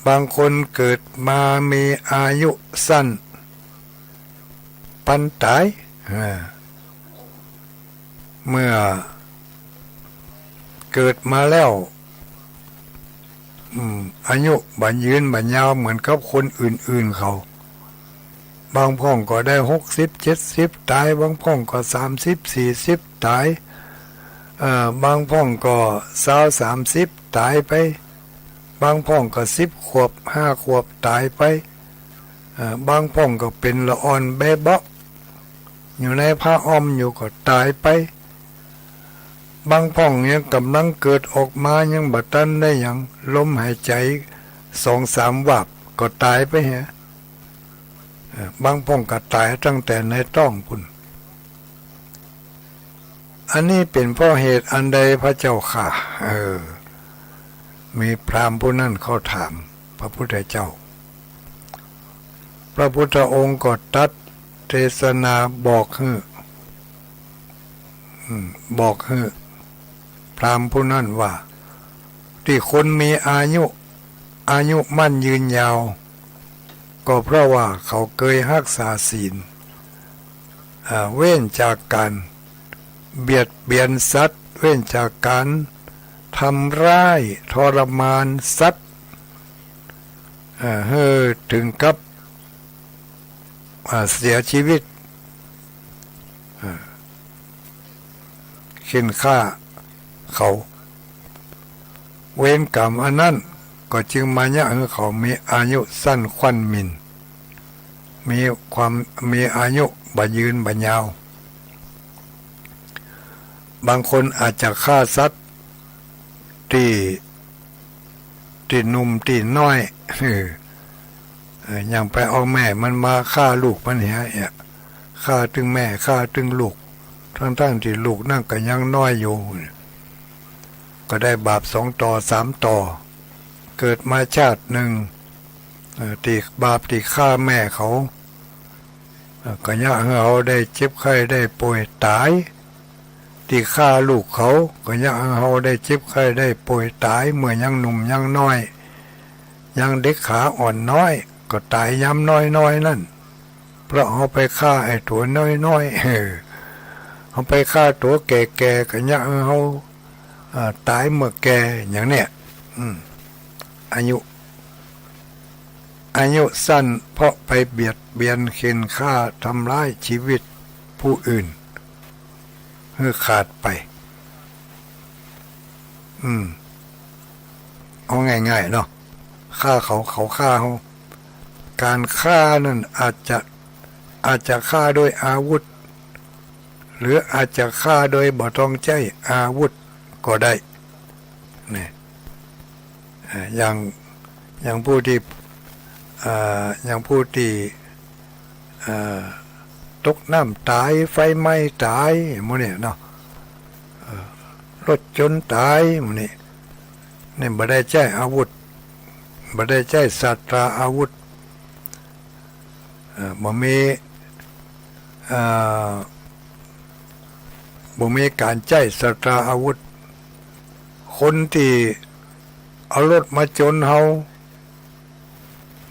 บางคนเกิดมามีอายุสั้นปันตายเมื่อเกิดมาแล้วอายุบันยืนบันยาวเหมือนกับคนอื่นๆเขาบางพ่องก็ได้60-70ตายบางพ่องก็30-40ตายบางพ่องก็20-30ตายไปบางพ่องก็10 ขวบ5 ขวบตายไปบางพ่องก็เป็นละอ่อนเบเบาะอยู่ในผ้าอ้อมอยู่ก็ตายไปบางพ่องยังกำลังเกิดออกมายังบัดทันได้ยังลมหายใจ2-3 วับก็ตายไปฮะบางพ่องก็ตายตั้งแต่ในท้องพุ่นอันนี้เป็นเพราะเหตุอันใดพระเจ้าค่ะมีพราหมณ์ผู้นั้นเขาถามพ ระพุทธเจ้าพระพุทธองค์ก็ตรัสเทศนาบอกให้พราหมณ์ผู้นั้นว่าที่คนมีอายุมั่นยืนยาวก็เพราะว่าเขาเคยรักษาศีลเว้นจากการเบียดเบียนสัตว์เว้นจากการทำร้ายทรมานสัตว์ถึงกับเสียชีวิตเข็นฆ่าเขาเว้นกรรมอันนั้นก็จึงมาเนี่ยให้เขามีอายุสั้นขวัญมินมีอายุบ่ยืนบ่ยาวบางคนอาจจะฆ่าสัตว์ที่หนุ่มที่น้อยอย่างไปเอาแม่มันมาฆ่าลูกมันเนี่ยฆ่าถึงแม่ฆ่าถึงลูกทั้งที่ลูกนั่งก็ยังน้อยอยู่ก็ได้บาป2 ต่อ 3 ต่อเกิดมาชาติหนึ่งที่บาปที่ฆ่าแม่เขาก็ยังให้เขาได้เจ็บไข้ได้ป่วยตายที่ฆ่าลูกเขาก็ยังให้เขาได้เจ็บไข้ได้ป่วยตายเมื่อยังหนุ่มยังน้อยยังเด็กขาอ่อนน้อยก็ตายย้ำน้อยนั่นเพราะเขาไปฆ่าไอ้ตัวน้อยเขาไปฆ่าตัวแก่ๆก็ยังให้เขาตายเมื่อแก่อย่างเนี้ยอายุสั้นเพราะไปเบียดเบียนเข็นฆ่าทำร้ายชีวิตผู้อื่นให้ขาดไปเอาง่ายๆเนาะฆ่าเขาฆ่าเขาการฆ่านั่นอาจจะฆ่าโดยอาวุธหรืออาจจะฆ่าโดยบ่ต้องใช้อาวุธก็ได้เนี่ยอย่างผู้ที่ตกน้ำตายไฟไหม้ตายหมู่เนี่ยเนาะรถชนตายหมู่นี่บ่ได้ใช้อาวุธบ่ได้ใช้สัตราอาวุธบ่มีการใช้สัตราอาวุธคนที่เอารถมาชนเฮา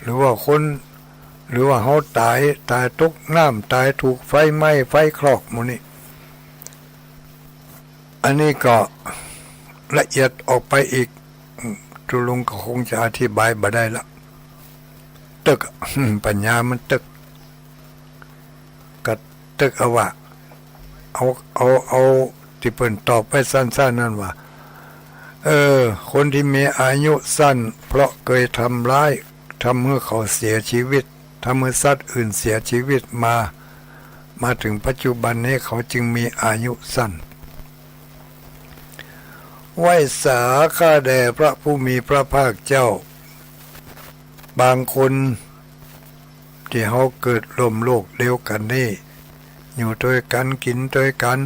หรือว่าเฮาตายตกน้ำตายถูกไฟไหม้ไฟคลอกหมู่นี้อันนี้ก็ละเอียดออกไปอีกจุลุงก็คงจะอธิบายบ่ได้ละตึกปัญญามันตึกเอาว่าเอาที่เพิ่นตอบไปสั้นๆนั่นว่าคนที่มีอายุสั้นเพราะเคยทำร้ายทำให้เขาเสียชีวิตทำให้สัตว์อื่นเสียชีวิตมาถึงปัจจุบันนี้เขาจึงมีอายุสั้นไหว้สาข้าแด่พระผู้มีพระภาคเจ้าบางคนที่เขาเกิดร่วมโลกเดียวกันนี่อยู่ด้วยกันกินด้วยกัน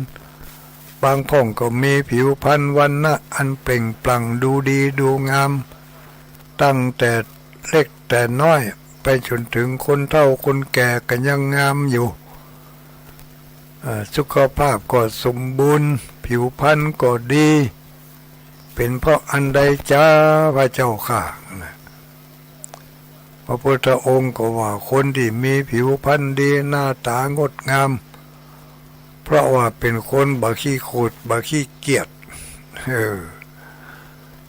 บางพ่องก็มีผิวพรรณวรรณะอันเปล่งปลั่งดูดีดูงามตั้งแต่เล็กแต่น้อยไปจนถึงคนเฒ่าคนแก่ก็ยังงามอยู่สุขภาพก็สมบูรณ์ผิวพรรณก็ดีเป็นเพราะอันใดจ้าพระเจ้าค่ะพระพุทธองค์ก็ว่าคนที่มีผิวพรรณดีหน้าตางดงามเพราะว่าเป็นคนบ่ขี้โคตรบ่ขี้เกียจ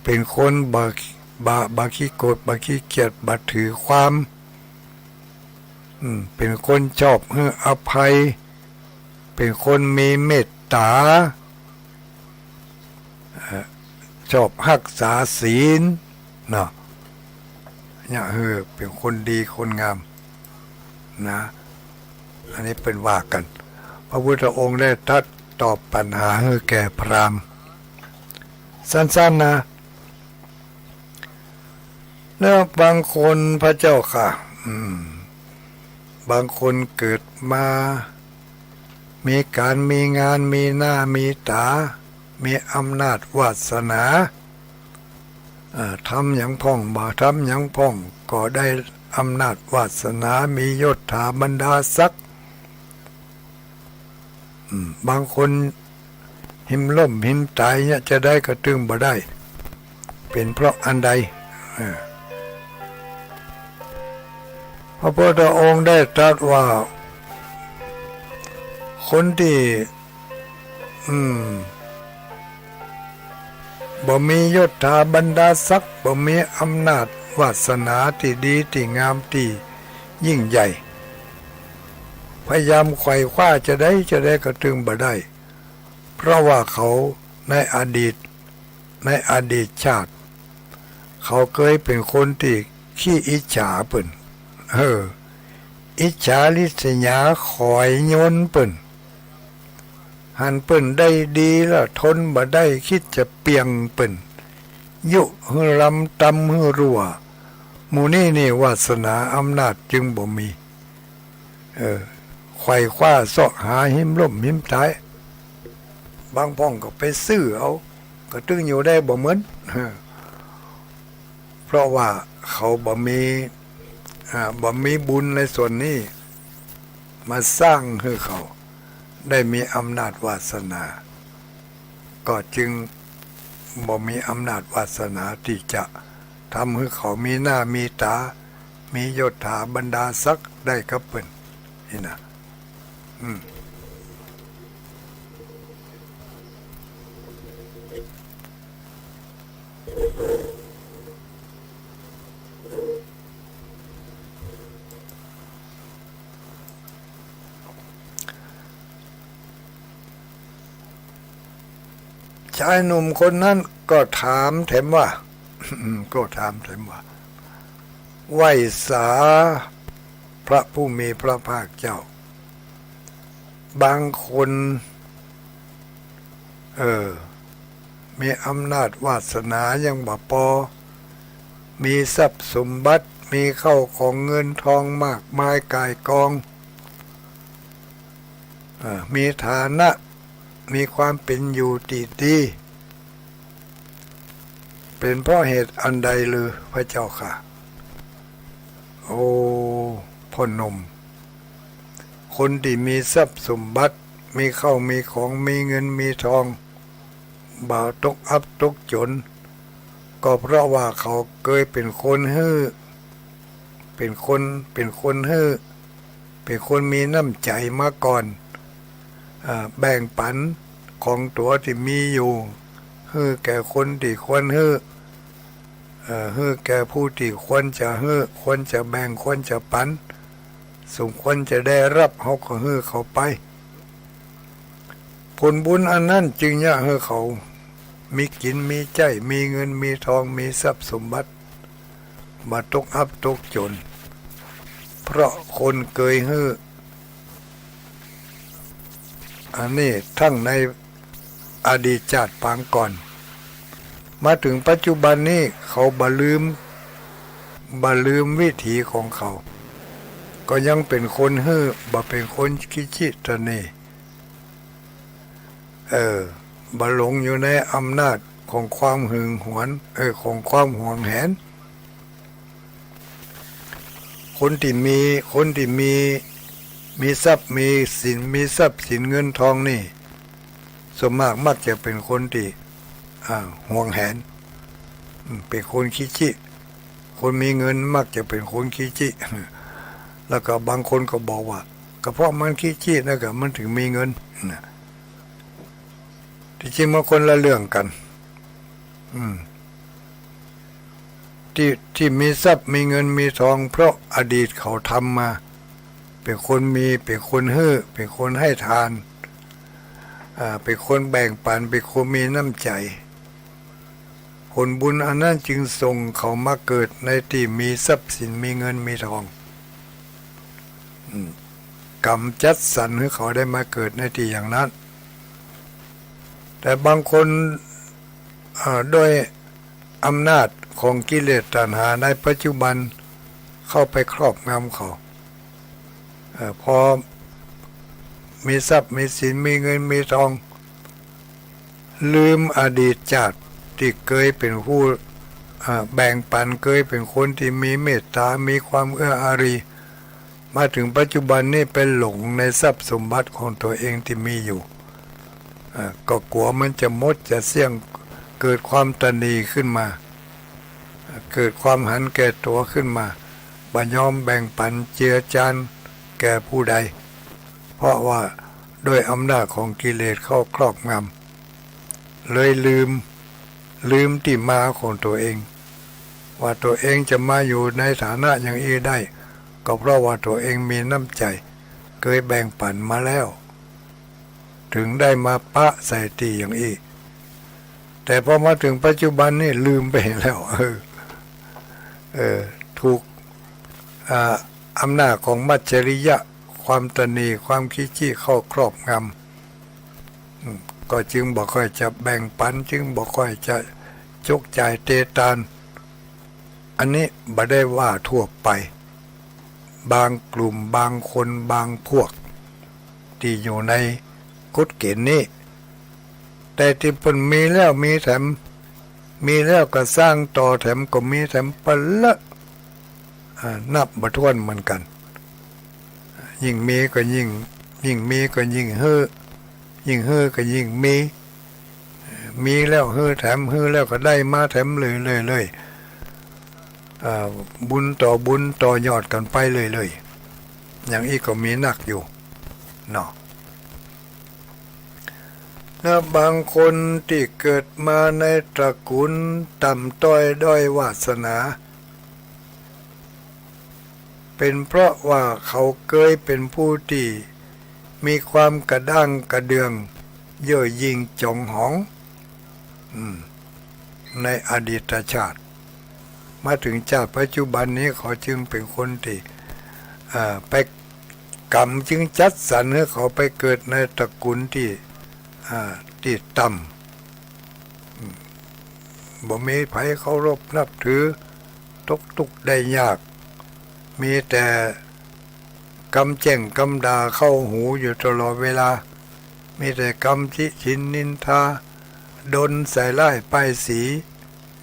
เป็นคนบ่ขี้โกรธบ่ขี้เกียจบ่ถือความเป็นคนชอบให้อภัยเป็นคนมีเมตตาชอบรักษาศีลเนาะเนี่ยเป็นคนดีคนงามนะอันนี้เป็นว่ากันพระพุทธองค์ได้ตรัสตอบปัญหาให้แก่พราหมณ์สั้นๆนะแล้วบางคนพระเจ้าค่ะบางคนเกิดมามีการมีงานมีหน้ามีตามีอำนาจวาสนา ทำอย่างพ่องบ่ทำอย่างพ่องก็ได้อำนาจวาสนามียศถาบรรดาศักดิ์บางคนหิมล่มหิมตายเนี่ยจะได้กระตึงบ่ได้เป็นเพราะอันใดพระพุทธองค์ได้ตรัสว่าคนที่บ่มียศถาบรรดาศักดิ์บ่มีอำนาจวาสนาที่ดีที่งามที่ยิ่งใหญ่พยายามไขว่คว้าจะได้กระตึงบ่ได้เพราะว่าเขาในอดีตชาติเขาเคยเป็นคนที่ขี้อิจฉาเปิ่นอิจฉาริษยาคอยโยนเปิ่นหันเปิ่นได้ดีแล้วทนบ่ได้คิดจะเปียงเปิ่นยุหือลำตำหือรัวหมู่นี่วาสนาอำนาจจึงบ่มีไขว่คว้าเสาะหาหิมล่มหิมตายบางพ่องก็ไปซื้อเอาก็ตึงอยู่ได้บ่เหมือนเพราะว่าเขาบ่มีบุญในส่วนนี้มาสร้างให้เขาได้มีอำนาจวาสนาก็จึงบ่มีอำนาจวาสนาที่จะทำให้เขามีหน้ามีตามียศถาบรรดาศักดิ์ได้กับเพิ่นนี่นะชายหนุ่มคนนั้นก็ถามแถมว่าไหว้สาพระผู้มีพระภาคเจ้าบางคนมีอำนาจวาสนายังบ่พอมีทรัพย์สมบัติมีเข้าของเงินทองมากมายกายกองมีฐานะมีความเป็นอยู่ดีเป็นเพราะเหตุอันใดหรือพระเจ้าค่ะโอ้พ่อหนุ่มคนที่มีทรัพย์สมบัติมีเข้ามีของมีเงินมีทองบ่าวตกอับตกจนก็เพราะว่าเขาเคยเป็นคนฮื้อเป็นคนฮื้อเป็นคนมีน้ำใจมาก่อนแบ่งปันของตัวที่มีอยู่ฮื้อแก่คนที่ควรฮื้อแก่ผู้ที่ควรจะฮื้อควรจะแบ่งควรจะปันสมควรจะได้รับเขาก็ฮื้อเขาไปผลบุญอันนั้นจึงอยากให้เขามีกินมีใจมีเงินมีทองมีทรัพย์สมบัติมาตกอับตกจนเพราะคนเคยฮื้ออันนี้ทั้งในอดีตชาติปางก่อนมาถึงปัจจุบันนี้เขาบ่ลืมวิถีของเขาก็ยังเป็นคนฮื้อบ่เป็นคนขี้จิตนี่บ่หลงอยู่ในอำนาจของความหึงหวงของความหวงแหนคนที่มีทรัพย์มีทรัพย์สินเงินทองนี่ส่วนมากมักจะเป็นคนที่หวงแหนเป็นคนขี้จิคนมีเงินมักจะเป็นคนขี้จิแล้วก็บางคนก็บอกว่าก็เพราะมันขี้จินะก็มันถึงมีเงินที่จริงมันคนละเรื่องกันที่มีทรัพย์มีเงินมีทองเพราะอดีตเขาทำมาเป็นคนเป็นคนฮื้อเป็นคนให้ทานเป็นคนแบ่งปันเป็นคนมีน้ำใจผลบุญอันนั้นจึงส่งเขามาเกิดในที่มีทรัพย์สินมีเงินมีทองกรรมจัดสรรให้เขาได้มาเกิดในที่อย่างนั้นแต่บางคนโดยอำนาจของกิเลสตัณหาในปัจจุบันเข้าไปครอบงำเขาพอมีทรัพย์มีสินมีเงินมีทองลืมอดีตชาติที่เคยเป็นผู้ แบ่งปันเคยเป็นคนที่มีเมตตามีความเอื้ออารีมาถึงปัจจุบันนี่เป็นหลงในทรัพย์สมบัติของตัวเองที่มีอยู่ก็กลัวมันจะหมดจะเสี่ยงเกิดความตนีขึ้นมาเกิดความหันแก่ตัวขึ้นมาบ่ยอมแบ่งปันเจือจานแก่ผู้ใดเพราะว่าด้วยอำนาจของกิเลสเข้าครอบงำเลยลืมที่มาของตัวเองว่าตัวเองจะมาอยู่ในฐานะอย่างนี้ได้ก็เพราะว่าตัวเองมีน้ำใจเคยแบ่งปันมาแล้วถึงได้มาปะใส่ตีอย่างนี้แต่พอมาถึงปัจจุบันนี่ลืมไปแล้วถูกอำนาจของมัจฉริยะความตนีความขี้จี้เข้าครอบงำก็จึงบอกค่อยจะแบ่งปันจึงบอกค่อยจะจกจ่ายเตตานอันนี้บ่ได้ว่าทั่วไปบางกลุ่มบางคนบางพวกที่อยู่ในกฎเกณฑ์นี้แต่ที่เพิ่นมีแล้วมีแถมมีแล้วก็สร้างต่อแถมก็มีแถมปะละนับบ่ถ้วนเหมือนกันยิ่งมีก็ยิ่งมีก็ยิ่งเฮ้อยิ่งเฮ้อก็ยิ่งมีแล้วเฮ้อแถมเฮ้อแล้วก็ได้มาแถมเลยบุญต่อบุญต่อยอดกันไปเลยอย่างนี้ก็มีหนักอยู่เนาะแล้วบางคนที่เกิดมาในตระกูลต่ำต้อยด้อยวาสนาเป็นเพราะว่าเขาเคยเป็นผู้ที่มีความกระด้างกระเดืองเย่อหยิ่งจองหองในอดีตชาติมาถึงชาติปัจจุบันนี้เขาจึงเป็นคนที่ไปกรรมจึงจัดสรรให้เขาไปเกิดในตระกูลที่ต่ำบ่มีไผเคารพนับถือทุกข์ได้ยากมีแต่กำแจ้งกำด่าเข้าหูอยู่ตลอดเวลามีแต่กำชิชินนินทาดนใส่ร้ายป้ายสี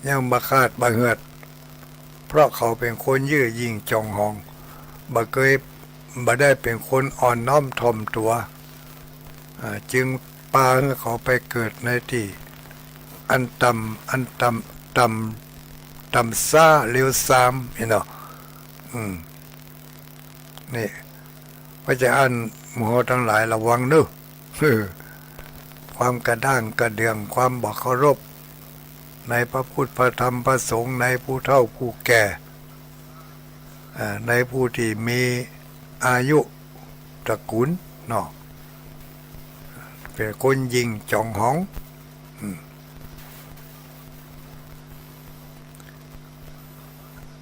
ยังบะคาดบะเหือดเพราะเขาเป็นคนเย่อหยิ่งจองหองบ่เคยบ่ได้เป็นคนอ่อนน้อมถ่อมตัวจึงพาให้เขาไปเกิดในที่อันต่ำซ่าเร็วซามเนาะนี่พระเจ้าอันหมู่ทั้งหลายระวังเนอะความกระด้างกระเดืองความบ่เคารพในพระพุทธพระธรรมพระสงฆ์ในผู้เฒ่าผู้แก่ในผู้ที่มีอายุตระกูลเนาะเป็นคนยิงจองหอง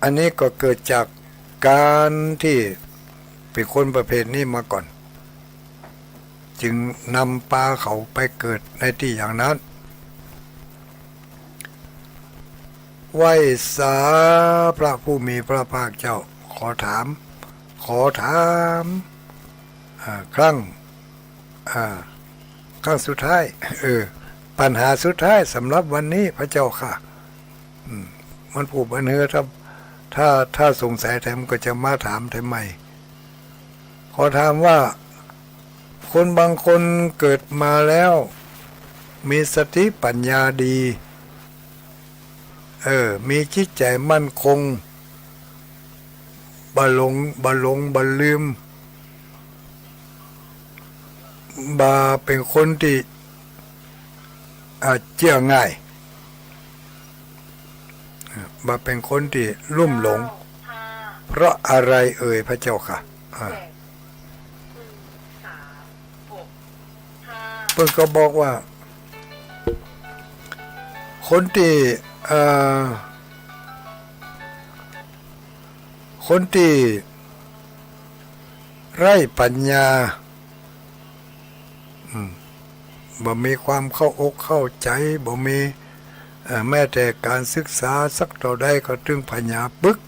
อันนี้ก็เกิดจากการที่เป็นคนประเภทนี้มาก่อนจึงนำพาเขาไปเกิดในที่อย่างนั้นไหว้สาพระผู้มีพระภาคเจ้าขอถามครั้งสุดท้ายปัญหาสุดท้ายสำหรับวันนี้พระเจ้าค่ะมันผูกบันเฮือถ้าสงสัยแถมก็จะมาถามทำไมขอถามว่าคนบางคนเกิดมาแล้วมีสติปัญญาดีมีจิตใจมั่นคงบ่หลงบ่ลืมบ่เป็นคนที่เชื่อง่ายบ่เป็นคนที่ลุ่มหลงเพราะอะไรพระเจ้าค่ะเพิ่นก็บอกว่าคนที่ไร้ปัญญาบ่มีความเข้าอกเข้าใจบ่มีแม้แต่การศึกษาสักเท่าใดก็ถึงปัญญาปึก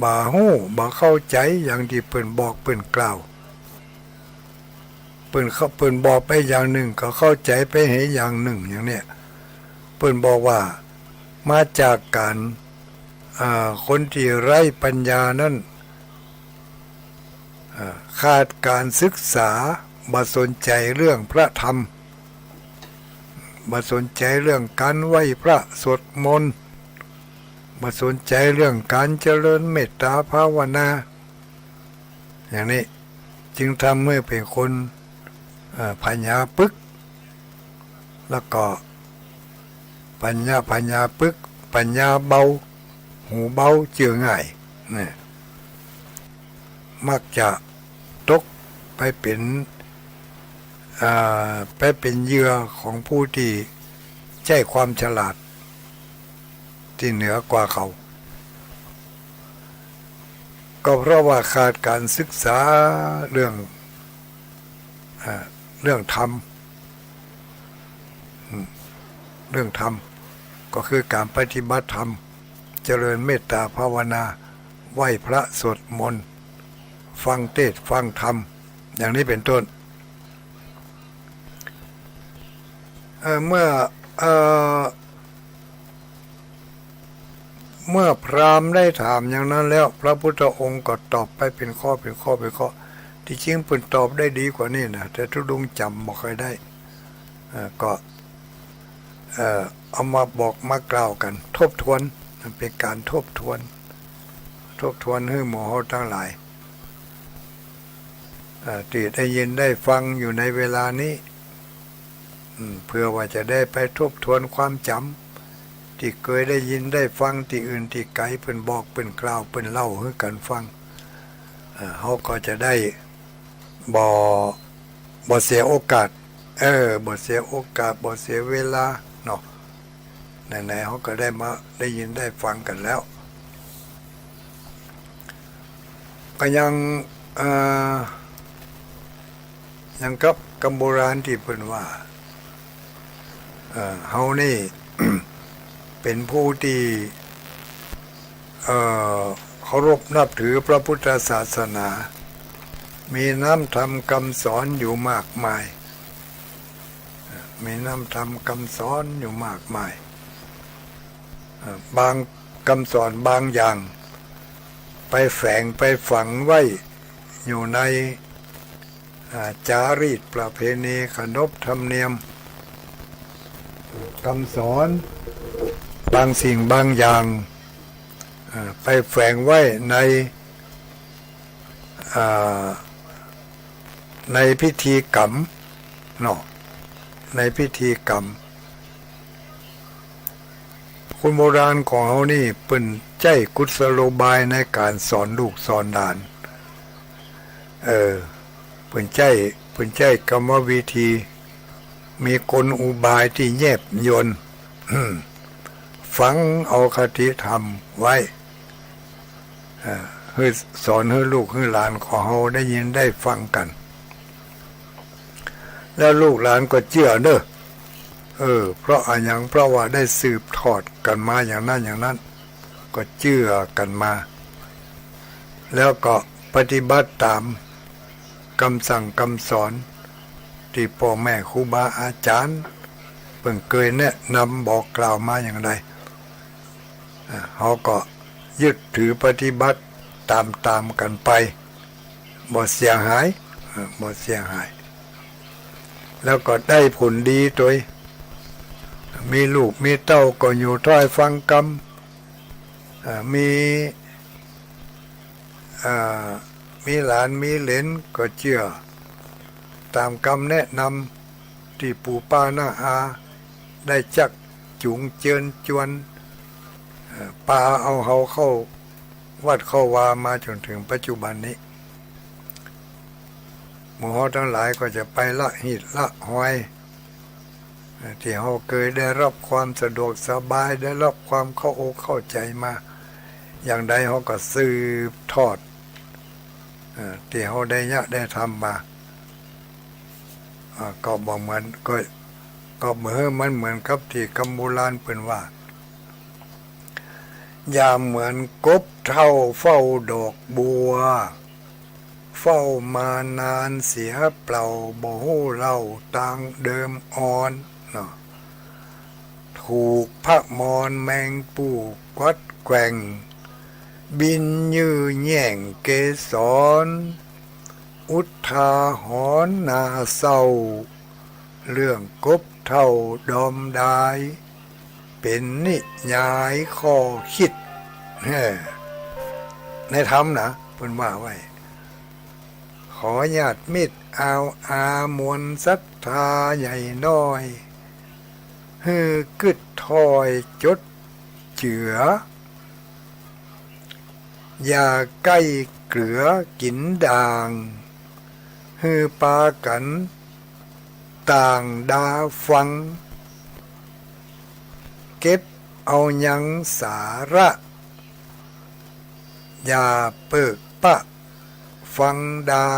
บ่ฮู้บ่เข้าใจอย่างที่เพิ่นบอกเพิ่นกล่าวเพิ่นบอกไปอย่างหนึ่งก็เข้าใจไปให้อย่างหนึ่งอย่างเนี้ยเพิ่นบอกว่า มาจากการคนที่ไร้ปัญญานั้นขาดการศึกษามาสนใจเรื่องพระธรรมมาสนใจเรื่องการไหว้พระสวดมนต์มาสนใจเรื่องการเจริญเมตตาภาวนาอย่างนี้จึงทำให้เป็นคนปัญญาปึกแล้วก็ปัญญาปึกปัญญาเบาหูเบาเจือง่ายนี่มักจะตกไปเป็นเหยื่อของผู้ที่ใช้ความฉลาดที่เหนือกว่าเขาก็เพราะว่าขาดการศึกษาเรื่องธรรมเรื่องธรรมก็คือการปฏิบัติธรรมเจริญเมตตาภาวนาไหว้พระสวดมนต์ฟังเทศน์ฟังธรรมอย่างนี้เป็นต้นเมื่อพราหมณ์ได้ถามอย่างนั้นแล้วพระพุทธองค์ก็ตอบไปเป็นข้อที่จริงเพิ่นตอบได้ดีกว่านี้นะแต่ทุดงจำบ่ค่อยได้ก็เอามาบอกมากล่าวกันทบทวนเป็นการทบทวนให้หมู่เฮาทั้งหลายที่ได้ยินได้ฟังอยู่ในเวลานี้เพื่อว่าจะได้ไปทบทวนความจำที่เคยได้ยินได้ฟังที่อื่นที่ไกลเพิ่นบอกเพิ่นกล่าวเพิ่นเล่าให้กันฟังเฮาก็จะได้บ่เสียโอกาสบ่เสียโอกาสบ่เสียเวลาเนาะไหนๆเขาก็ได้มาได้ยินได้ฟังกันแล้วก็ยังกับคำโบราณที่เพิ่นว่าเฮานี่ เป็นผู้ที่เคารพนับถือพระพุทธศาสนามีน้ำธรรมคำสอนอยู่มากมายมีน้ำธรรมคำสอนอยู่มากมายบางคำสอนบางอย่างไปแฝงไปฝังไว้อยู่ในจารีตประเพณีขนบธรรมเนียมคำสอนบางสิ่งบางอย่างไปแฝงไว้ในพิธีกรรมเนาะในพิธีกรรมคนโบราณของเขานี่เป็นใจกุศโลบายในการสอนลูกสอนหลานเป็นใจกรรมวิธีมีกลอุบายที่แยบยลฝังเอาคติธรรมไว้ให้สอนให้ลูกให้หลานของเขาได้ยินได้ฟังกันแล้วลูกหลานก็เชื่อเนอะเพราะเพราะว่าได้สืบทอดกันมาอย่างนั้นก็เชื่อกันมาแล้วก็ปฏิบัติตามคำสั่งคำสอนที่พ่อแม่ครูบาอาจารย์เพิ่งเคยแนะนำบอกกล่าวมาอย่างไรเขาก็ยึดถือปฏิบัติตามกันไปบ่เสียหายแล้วก็ได้ผลดีโดยมีลูกมีเต้าก็อยู่ถ้อยฟังกรรมมีหลานมีเหลนก็เชื่อตามคำแนะนำที่ปู่ป้าน้าอาได้จักจูงเจิญจวนพาเอาเขาเข้าวัดเข้าวามาจนถึงปัจจุบันนี้หมู่เฮาทั้งหลายก็จะไปละหิดละหอยที่เฮาเคยได้รับความสะดวกสบายได้รับความเข้าอกเข้าใจมาอย่างใดเฮาก็สืบทอดที่เฮาได้ทำมาก็บ่เหมือนก็มันเหมือนกับที่คำโบราณเพิ่นว่าอย่าเหมือนกบเท่าเฝ้าดอกบัวเฝ้ามานานเสียเปล่าบ่ฮู้เล่าต่างเดิมอ่อนเนาะท ถูกพระมอนแมงปูกวัดแกว่งบินยื้อแย่งเกสรอุทาหรณ์น่าเศร้าเรื่องกบเท่าดอมดายเป็นนิยายข้อคิดในธรรมนะเพิ่นว่าไว้ขอญาติมิตรเอาอามวลศรัทธาใหญ่น้อยฮือกึดถอยจดเจืออย่าใกล้เกลือกินด่างฮือปากันต่างดาฟังเก็บเอายังสาระอย่าเปิกปะฟังได้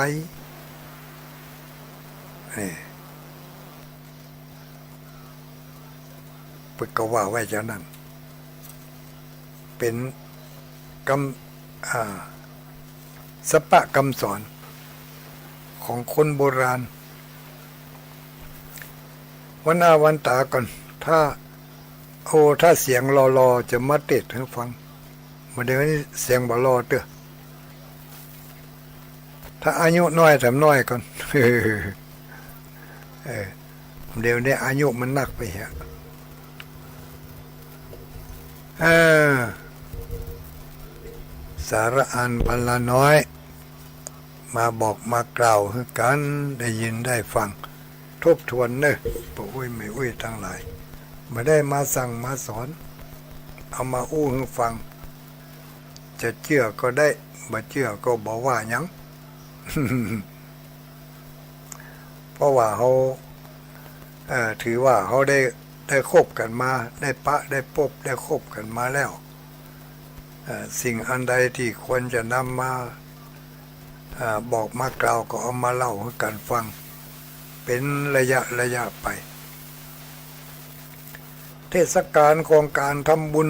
เปิดก็ว่าไว้เจ้านั้นเป็นกำสปะคำสอนของคนโบราณวันหน้าวันตาก่อนถ้าเสียงรอจะมาเตะให้ฟังมาเดี๋ยวนี้เสียงบ่รอเด้อถ้าอายุน้อยทำน้อยก่อนเดี๋ยวนี้อายุมันหนักไปฮะสาระอันพันละน้อยมาบอกมากล่าวให้กันได้ยินได้ฟังทบทวนเนอะปะอุ้ยไม่อุ้ยทั้งหลายไม่ได้มาสั่งมาสอนเอามาอู้ให้ฟังจะเชื่อก็ได้บ่เชื่อก็บอกว่าหยัง เพราะว่าเขาถือว่าเขาได้คบกันมาได้ปะได้พบได้คบกันมาแล้วสิ่งอันใดที่ควรจะนำมาบอกมากล่าวก็เอามาเล่าให้กันฟังเป็นระยะไปเทศกาลของการทำบุญ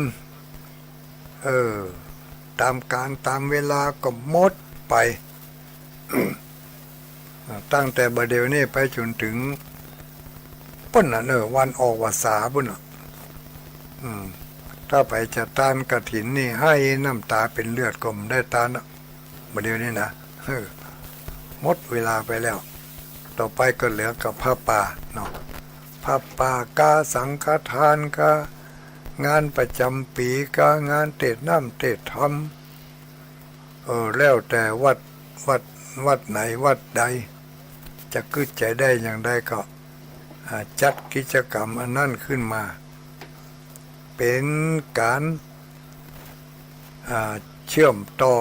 ตามการตามเวลาก็หมดไป ตั้งแต่บัดเดี๋ยวนี้ไปจนถึงปุ่นวันออกพรรษาปุ่นถ้าไปจะทานกฐินนี่ให้น้ำตาเป็นเลือดก็ไม่ได้ทานบัดเดี๋ยวนี้นะหมดเวลาไปแล้วต่อไปก็เหลือกับผ้าป่าเนาะผ้าป่ากาสังฆทานกางานประจำปีกางานเทศน์น้ำเทศน์ธรรมแล้วแต่วัดไหนวัดใดจะกึศใจได้อย่างใดก็จัดกิจกรรมอันนั้นขึ้นมาเป็นการเชื่อมต่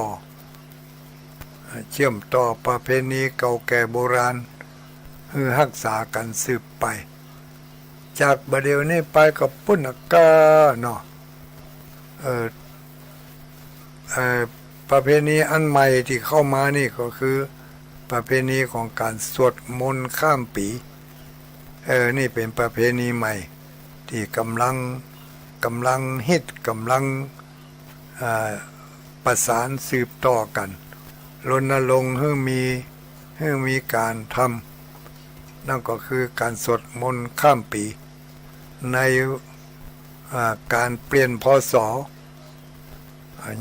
อประเพณีเก่าแก่โบราณให้รักษากันสืบไปจากบัดเดี๋ยวนี้ไปกับปุณกาเนาะประเพณีอันใหม่ที่เข้ามานี่ก็คือประเพณีของการสวดมนต์ข้ามปีนี่เป็นประเพณีใหม่ที่กำลังฮิตกำลังประสานสืบต่อกันรณรงค์ให้มีการทำนั่นก็คือการสวดมนต์ข้ามปีในการเปลี่ยนพศ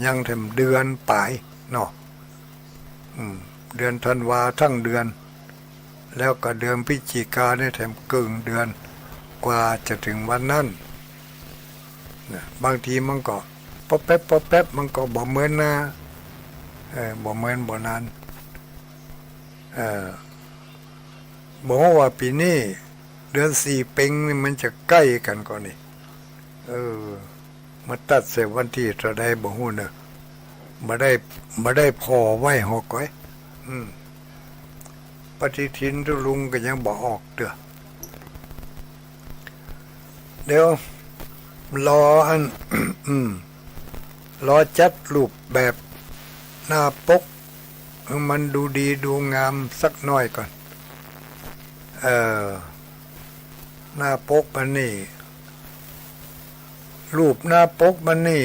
ยังถึงเดือนปลายเนาะเดือนธันวาทั้งเดือนแล้วก็เดือนพฤศจิกาได้แถมกึ่งเดือนกว่าจะถึงวันนั้นบางทีมันก็ป๊อปแป๊บมันก็บ่เหมือนนะบ่เหมือนบ่นานบอกว่าปีนี้เดือนสี่เพ็งนี่มันจะใกล้กันก่อนนี่มาตัดเสร็จวันที่จะได้บ่ฮู้เนอะมาได้พอไว้หอกไว้ปฏิทินทุลุงก็ยังบ่ออกเด้อเดี๋ยวรออัน รอจัดรูปแบบหน้าปกมันดูดีดูงามสักหน่อยก่อนหน้าปกมันนี่รูปหน้าปกมันนี่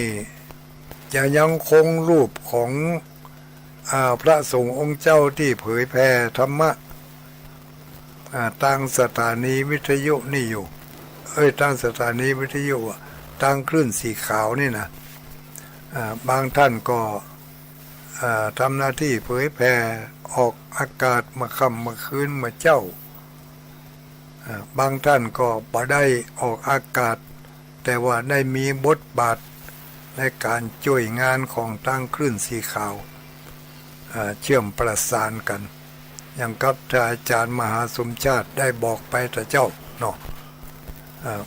จะยังคงรูปของพระสงฆ์องค์เจ้าที่เผยแผ่ธรรมะตั้งสถานีวิทยุนี่อยู่ ตั้งสถานีวิทยุตั้งคลื่นสีขาวนี่นะบางท่านก็ทำหน้าที่เผยแผ่ออกอากาศมาค่ำมาคืนมาเจ้าบางท่านก็บ่ได้ออกอากาศแต่ว่าได้มีบทบาทในการช่วยงานของตั้งคลื่นสีขาวเชื่อมประสานกันอย่างกับอาจารย์มหาสมชาติได้บอกไปแต่เจ้าเนาะ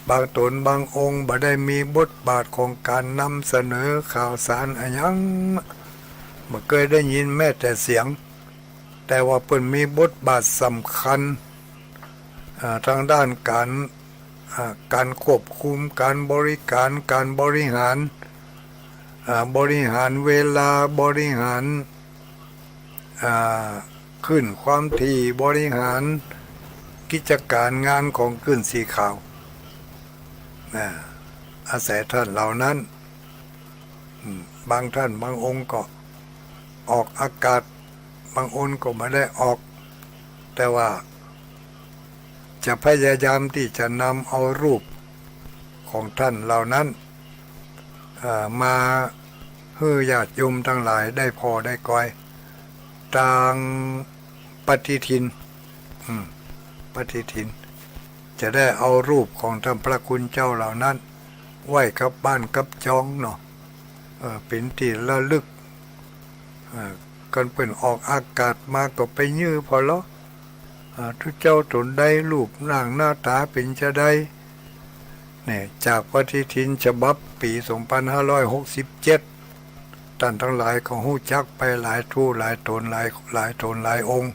บางตนบางองค์บ่ได้มีบทบาทของการนำเสนอข่าวสารอะไรยังบ่เคยได้ยินแม้แต่เสียงแต่ว่าเพิ่นมีบทบาทสำคัญทางด้านการควบคุมการบริการการบริหารเวลาบริหารขึ้นความถี่บริหารกิจการงานของขึ้นสีขาวอาศัยท่านเหล่านั้นบางท่านบางองค์ก็ออกอากาศบางองค์ก็ไม่ได้ออกแต่ว่าจะพยายามที่จะนำเอารูปของท่านเหล่านั้นมาให้ญาติโยมทั้งหลายได้พอได้ก้อยต่างปฏิทินปฏิทินจะได้เอารูปของท่านพระคุณเจ้าเหล่านั้นไว้กับบ้านกับจองเนาะเป็นที่ระลึกกันเป็นออกอากาศมาก็ไปยื้อพอแล้วทุกเจ้าตนได้รูปร่างหน้าตาเป็นจะได้เนี่ยจากปฏิทินฉบับปี 2567 ท่านทั้งหลายก็ฮู้จักไปหลายทู่หลายตนหลายองค์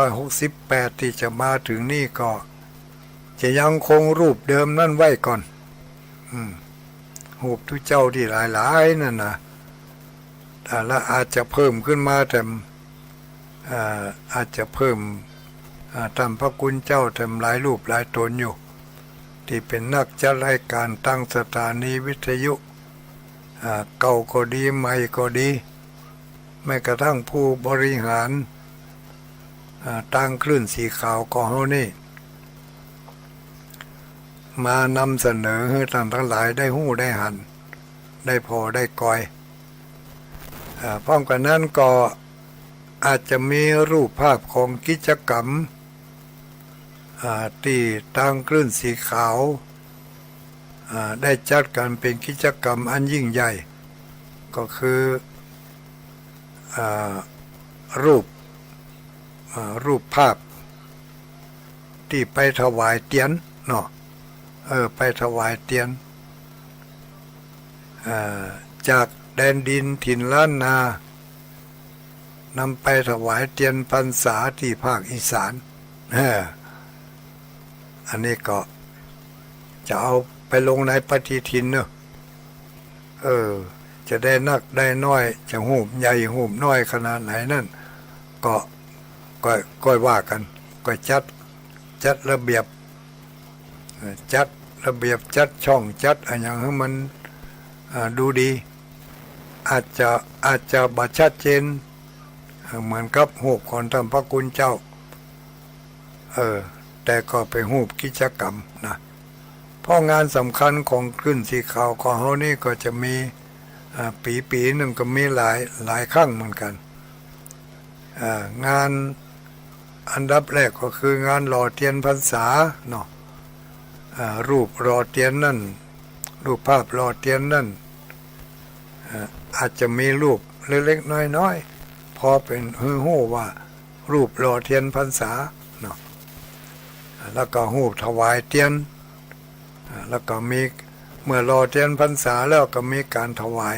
568ที่จะมาถึงนี่ก็จะยังคงรูปเดิมนั่นไว้ก่อนรูปทุกเจ้าที่หลายนั่นนะแล้วอาจจะเพิ่มขึ้นมาแต่อาจจะเพิ่มตามพระคุณเจ้าแต่หลายรูปหลายตนอยู่ที่เป็นนักจัดรายการตั้งสถานีวิทยุเก่าก็ดีใหม่ก็ดีแม้กระทั่งผู้บริหารตั้งคลื่นสีขาวของเฮานี่มานำเสนอให้ท่านทั้งหลายได้หู้ได้หันได้พอได้ก้อยพร้อมกันนั้นก็อาจจะมีรูปภาพของกิจกรรมที่ตั้งคลื่นสีขาวได้จัดกันเป็นกิจกรรมอันยิ่งใหญ่ก็คือรูปภาพที่ไปถวายเตียนเนาะไปถวายเตียนจากแดนดินถิ่นล้านนานำไปถวายเตียนพรรษาที่ภาคอีสานอันนี้ก็จะเอาไปลงในปฏิทินเนอะจะได้นักได้น้อยจะหูบใหญ่หูบน้อยขนาดไหนนั่นก็ว่ากันก็จัดระเบียบจัดช่องจัดอะไรอย่างให้มันดูดีอาจจะบัดชัดเจนเหมือนกับหูบของท่านพระคุณเจ้าแต่ก็ไปหูบกิจกรรมนะเพราะงานสำคัญของคลื่นสีขาวของเขานี่ก็จะมีปีหนึ่งก็มีหลายครั้งเหมือนกันงานอันดับแรกก็คืองานหล่อเทียนพรรษาเนาะรูปหล่อเทียนนั่นรูปภาพหล่อเทียนนั่นอาจจะมีรูปเล็กๆน้อยๆพอเป็นหู้ว่ารูปหล่อเทียนพรรษาเนาะแล้วก็รูปถวายเทียนแล้วก็มีเมื่อหล่อเทียนพรรษาแล้วก็มีการถวาย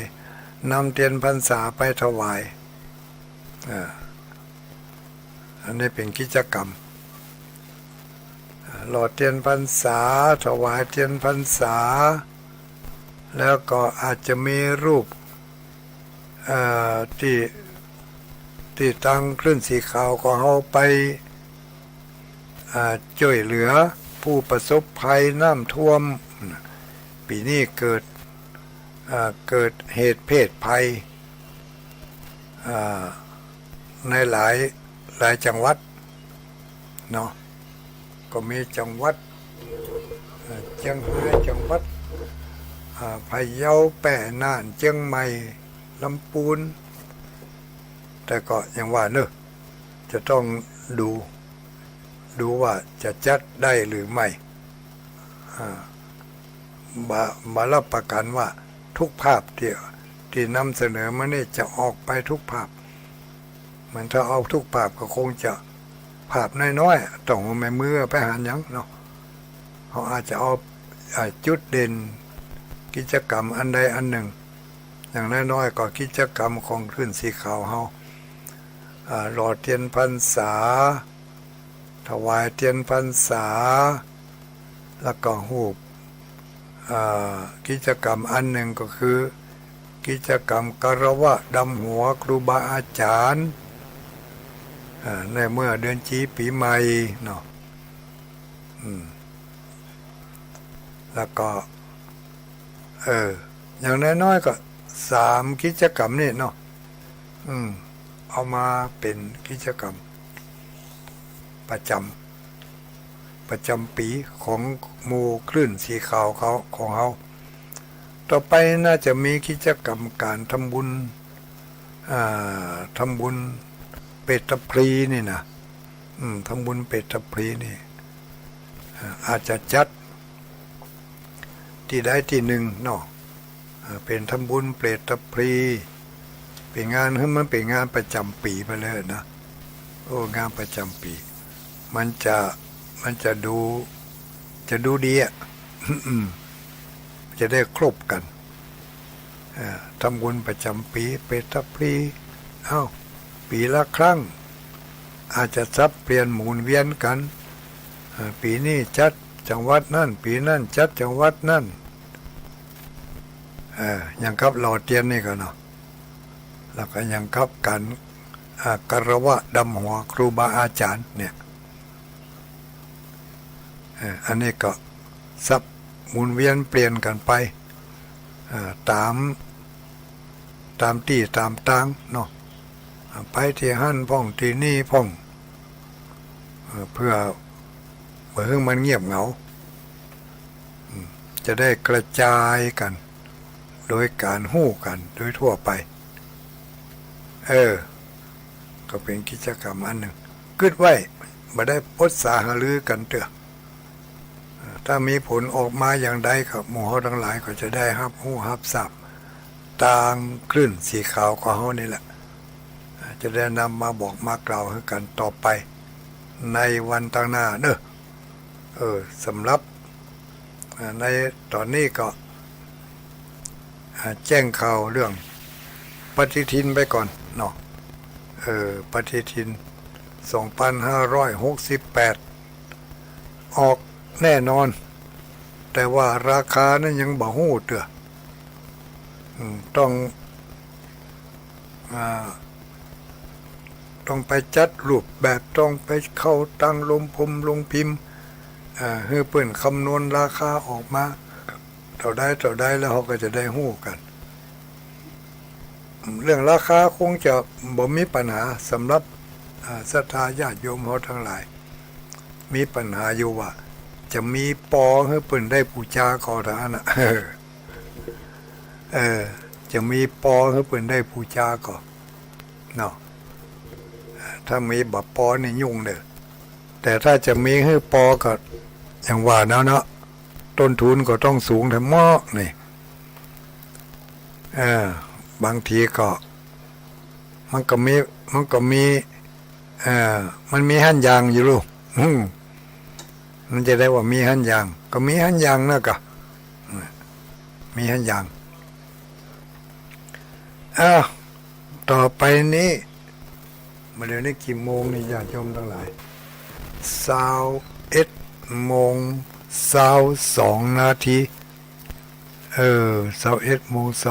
นำเทียนพรรษาไปถวายอันนี้เป็นกิจกรรมหล่อเทียนพรรษาถวายเทียนพรรษาแล้วก็อาจจะมีรูปที่ตั้งคลื่นสีขาวก็เอาไปช่วยเหลือผู้ประสบภัยน้ำท่วมปีนี้เกิดเหตุเพศภัยในหลายจังหวัดเนาะก็มีจังหวัด เชียงรายจังหวัดพะเยาแป่น่านเชียงใหม่ลำพูนแต่ก็ยังว่าเนอะจะต้องดูว่าจะจัดได้หรือไม่มารับประกันว่าทุกภาพที่นำเสนอมานี่จะออกไปทุกภาพมันถ้าเอาทุกภาพก็คงจะภาพน้อยๆต้องเอาแม่มือไปหาหยังเนาะเขาอาจจะเอาจุดเด่นกิจกรรมอันใดอันหนึ่งอย่างน้อยๆก็กิจกรรมของคลื่นสีขาวเฮาหล่อเทียนพรรษาถวายเทียนพรรษาแล้วก็หูปกิจกรรมอันหนึ่งก็คือกิจกรรมคารวะดำหัวครูบาอาจารย์ในเมื่อเดือนจีปีใหม่เนาะแล้วก็อย่างน้อยๆก็3 กิจกรรมนี่เนาะเอามาเป็นกิจกรรมประจำปีของหมู่คลื่นสีขาวเขาของเขาต่อไปน่าจะมีกิจกรรมการทำบุญเป็ดตะพรีนี่นะทำบุญเป็ดตะพรีนี่อาจจะจัดที่ใดที่หนึ่งเนาะเป็นทำบุญเป็ดตะพรีเป็นงานให้มันเป็นงานประจำปีไปเลยนะงานประจำปีมันจะดูดีอ่ะจะได้ครบกันทำบุญประจำปีเป็ดตะพรีปีละครั้งอาจจะซับเปลี่ยนหมุนเวียนกันปีนี้จัดจังหวัดนั่นปีนั่นจัดจังหวัดนั่นอย่างครับหล่อเทียนนี่ก็เนาะแล้วก็อย่างครับการคารวะดำหัวครูบาอาจารย์เนี่ยอันนี้ก็ซับหมุนเวียนเปลี่ยนกันไปตามที่ตามทางเนาะไปที่หั่นพ่องที่นี่พ่องเพื่อให้มันเงียบเหงาจะได้กระจายกันโดยการหู้กันโดยทั่วไปก็เป็นกิจกรรมอันหนึ่งกึดไว้มาได้ปรึกษาหารือกันเถอะถ้ามีผลออกมาอย่างใดครับหมู่เฮาทั้งหลายก็จะได้รับรู้รับทราบทางคลื่นสีขาวของเฮานี่แหละจะได้นำมาบอกมากล่าวให้กันต่อไปในวันต่างหน้าเนอะสำหรับในตอนนี้ก็แจ้งข่าวเรื่องปฏิทินไปก่อนเนาะปฏิทิน 2568 ออกแน่นอนแต่ว่าราคานั้นยังบ่ฮู้เด้อต้องไปจัดรูปแบบต้องไปเข้าตั้งลงพิมพ์ให้เปิ้นคำนวณราคาออกมาเท่าใดแล้วเขาก็จะได้ฮู้กันเรื่องราคาคงจะบ่มีปัญหาสำหรับศรัทธาญาติโยมเขาทั้งหลายมีปัญหาอยู่ว่าจะมีปอให้เปิ้นได้บูชาก่อนนะจะมีปอให้เปิ้นได้บูชาก่อนเนาะถ้ามีบัปอนี่ยุ่งเด้อแต่ถ้าจะมีให้ปอก็อย่างว่าเนาะต้นทุนก็ต้องสูงแต่หม้อนี่บางทีก็มันก็มีมันมีหั่นยางอยู่ลูกมันจะได้ว่ามีหั่นยางก็มีหั่นยางนะก็มีหั่นยางต่อไปนี้มาเดี๋ยวนี้กี่โมงนี่ญาติโยมทั้งหลาย21:22 21:22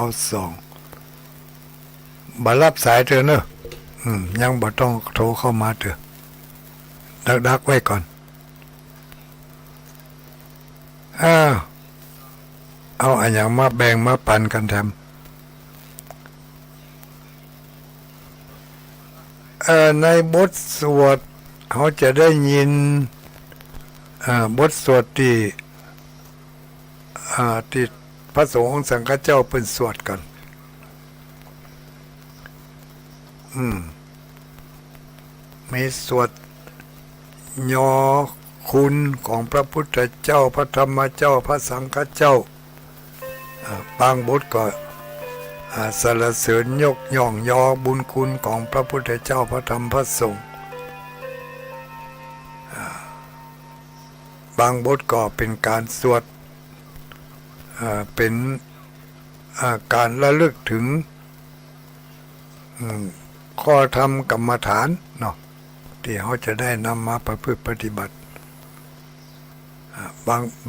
บ่รับสายเธอเนอะยังบ่ต้องโทรเข้ามาเถอะดักไว้ก่อนเอาอันอย่างมาแบ่งมาปันกันทำในบทสวดเขาจะได้ยินบทสวดที่ ที่พระสงฆ์องค์สังฆเจ้าเป็นสวดกันมีสวดยอคุณของพระพุทธเจ้าพระธรรมเจ้าพระสังฆเจ้าบางบทก็สรรเสริญยกย่องยอบุญคุณของพระพุทธเจ้าพระธรรมพระสงฆ์บางบทก็เป็นการสวดเป็นการระลึกถึงข้อธรรมกรรมฐานเนาะที่เขาจะได้นำมาประพฤติปฏิบัติ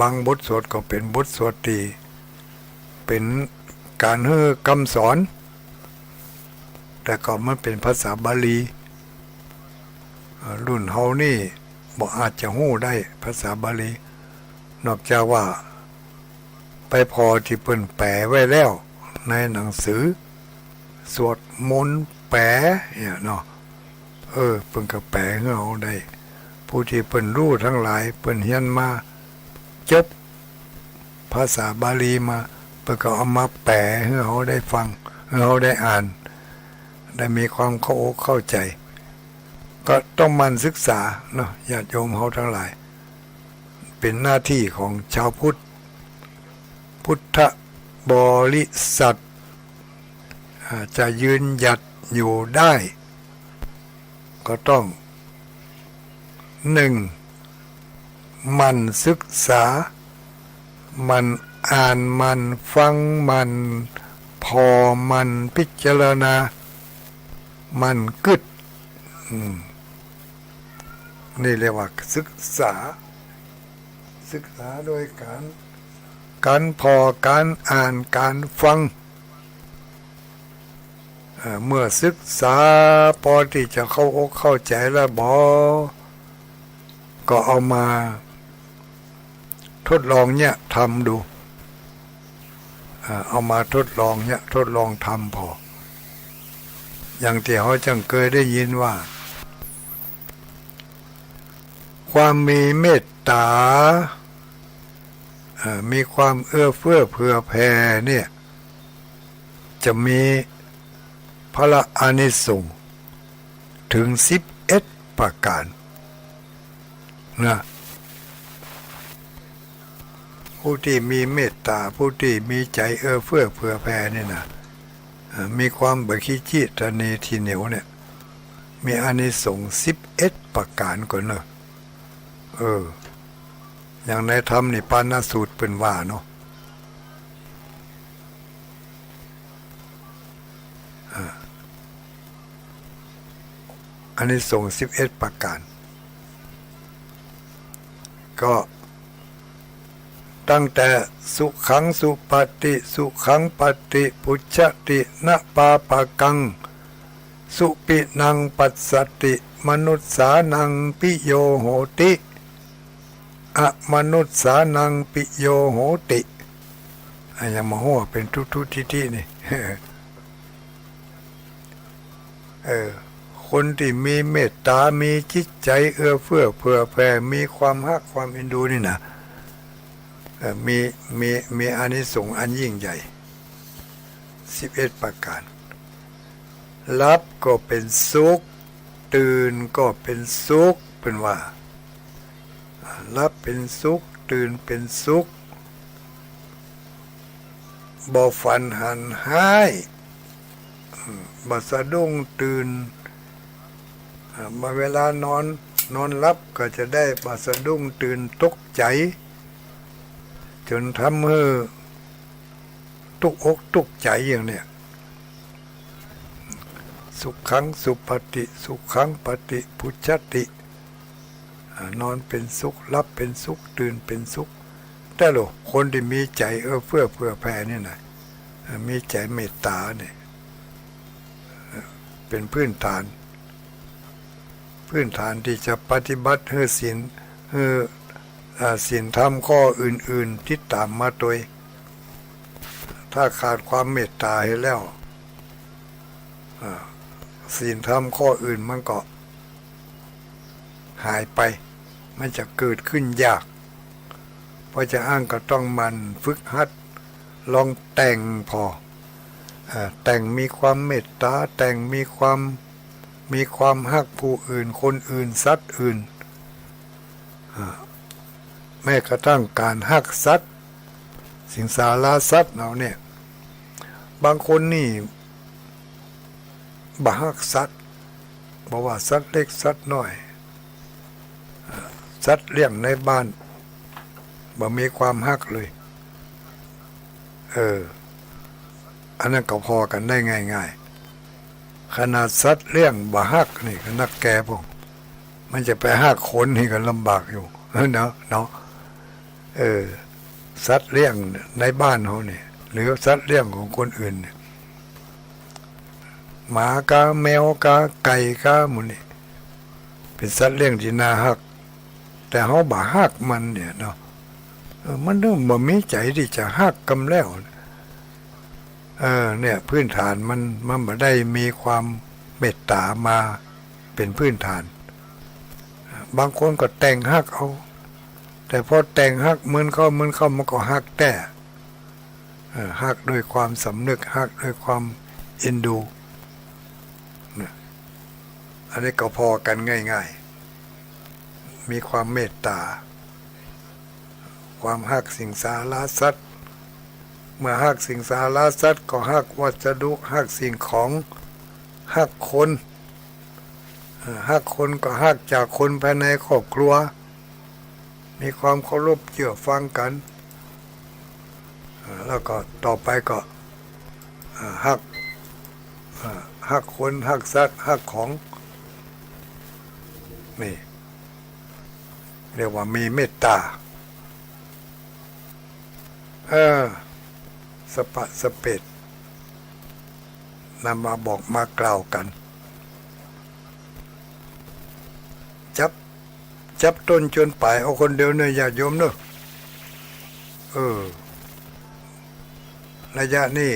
บางบทสวดก็เป็นบทสวดที่เป็นการให้คำสอนแต่ก็มันเป็นภาษาบาลีรุ่นเฮานี่บ่อาจจะฮู้ได้ภาษาบาลีนอกจากว่าไปพอที่เพิ่นแปลไว้แล้วในหนังสือสวดมนต์แปลเนี่ยเนาะเพิ่นก็แปลให้เฮาได้ผู้ที่เพิ่นรู้ทั้งหลายเพิ่นเรียนมาจบภาษาบาลีมาเพิ่นก็เอามาแปลให้เฮาได้ฟังให้เฮาได้อ่านได้มีความเข้าอกเข้าใจก็ต้องมันศึกษาเนาะญาติโยมเฮาทั้งหลายเป็นหน้าที่ของชาวพุทธบริษัทจะยืนหยัดอยู่ได้ก็ต้องมันศึกษามันอ่านมันฟังมันพอมันพิจารณามันกึดนี่เรียกว่าศึกษาโดยการพอการอ่านการฟังเมื่อศึกษาพอที่จะเข้าอกเข้าใจแล้วก็เอามาทดลองเนี่ยทำดูเอามาทดลองทำพออย่างที่เขาจังเคยได้ยินว่าความมีเมตตามีความเอื้อเฟื้อเผื่อแผ่เนี่ยจะมีพระอานิสงส์ถึง11ประการนะผู้ที่มีเมตตาผู้ที่มีใจเอื้อเฟื้อเผื่อแผ่นี่นะมีความบริจิตรณีทีเหนียวเนี่ยมีอานิสงส์11ประการก่อนเนอะอย่างในธรรมนี่ปาณสูตรเป็นว่าเนาะอานิสงส์11ประการก็ตั้งแต่สุขังสุปฏิสุขังปฏิปุจจตินะปาปะกังสุปินังปัสสติมนุสสานังปิโยโหติอะมนุสสานังปิโยโหติอย่างมาหัวเป็นทุกๆที่นี่คนที่มีเมตตามีจิตใจเอื้อเฟื้อเผื่อแผ่มีความฮักความเอ็นดูนี่นะมีอานิสงส์อันยิ่งใหญ่11ประการรับก็เป็นสุขตื่นก็เป็นสุขเป็นว่ารับเป็นสุขตื่นเป็นสุขบ่ฝันหันหายบ่สะดุ้งตื่นมาเวลานอนหลับก็จะได้บ่สะดุ้งตื่นตกใจจนทำให้ตุกอกตุกใจอย่างเนี้ยสุขังสุปฏิสุขังปฏิปุจจตินอนเป็นสุขหลับเป็นสุขตื่นเป็นสุขแต่หรอคนที่มีใจเอื้อเฟื้อเผื่อแผ่นี่นะมีใจเมตตาเนี่ยเป็นพื้นฐานที่จะปฏิบัติให้ศีลธรรมข้ออื่นๆที่ตามมาโดยถ้าขาดความเมตตาให้แล้วศีลธรรมข้ออื่นมันก็หายไปมันจะเกิดขึ้นยาก พอจะอ้างก็ต้องมันฝึกหัดลองแต่งพอแต่งมีความเมตตาแต่งมีความฮักผู้อื่นคนอื่นสัตว์อื่นแม้กระทั่งการฮักสัตว์สิงสาราสัตว์เราเนี่ยบางคนนี่บ่ฮักสัตว์บอกว่าสัตว์เล็กสัตว์น้อยสัตว์เลี้ยงในบ้านบ่มีความฮักเลยอันนั้นก็พอกันได้ง่ายๆขนาดสัตว์เลี้ยงบ่ฮักนี่ก็นักแก่พวกมันจะไปฮักคนนี่ก็ลำบากอยู่เนาะสัตว์เลี้ยงในบ้านเขาเนี่ยหรือสัตว์เลี้ยงของคนอื่นเนี่ยหมากาแมวกาไก่กาหมูนี่เป็นสัตว์เลี้ยงที่น่าฮักแต่เขาบ่ฮักมันเนี่ยเนาะมันเริ่มบ่มีใจที่จะฮักกำแล้วเนี่ยพื้นฐานมันบ่ได้มีความเมตตามาเป็นพื้นฐานบางคนก็แต่งฮักเอาแต่พอแต่งฮักเหมือนเข้ามันก็ฮักแต่ฮักด้วยความสำนึกฮักด้วยความเอ็นดูอันนี้ก็พอกันง่ายๆมีความเมตตาความฮักสิ่งสาราสัตว์เมื่อฮักสิ่งสาราสัตว์ก็ฮักวัสดุฮักสิ่งของฮักคนฮักคนก็ฮักจากคนภายในครอบครัวมีความเคารพเชื่อฟังกันแล้วก็ต่อไปก็ฮักคนฮักสัตว์ฮักของนี่เรียกว่ามีเมตตาสปะสเปดนำมาบอกมากล่าวกันจับต้นจนปลายเอาคนเดียวเนี่ยอย่าโยมเนอะระยะนี้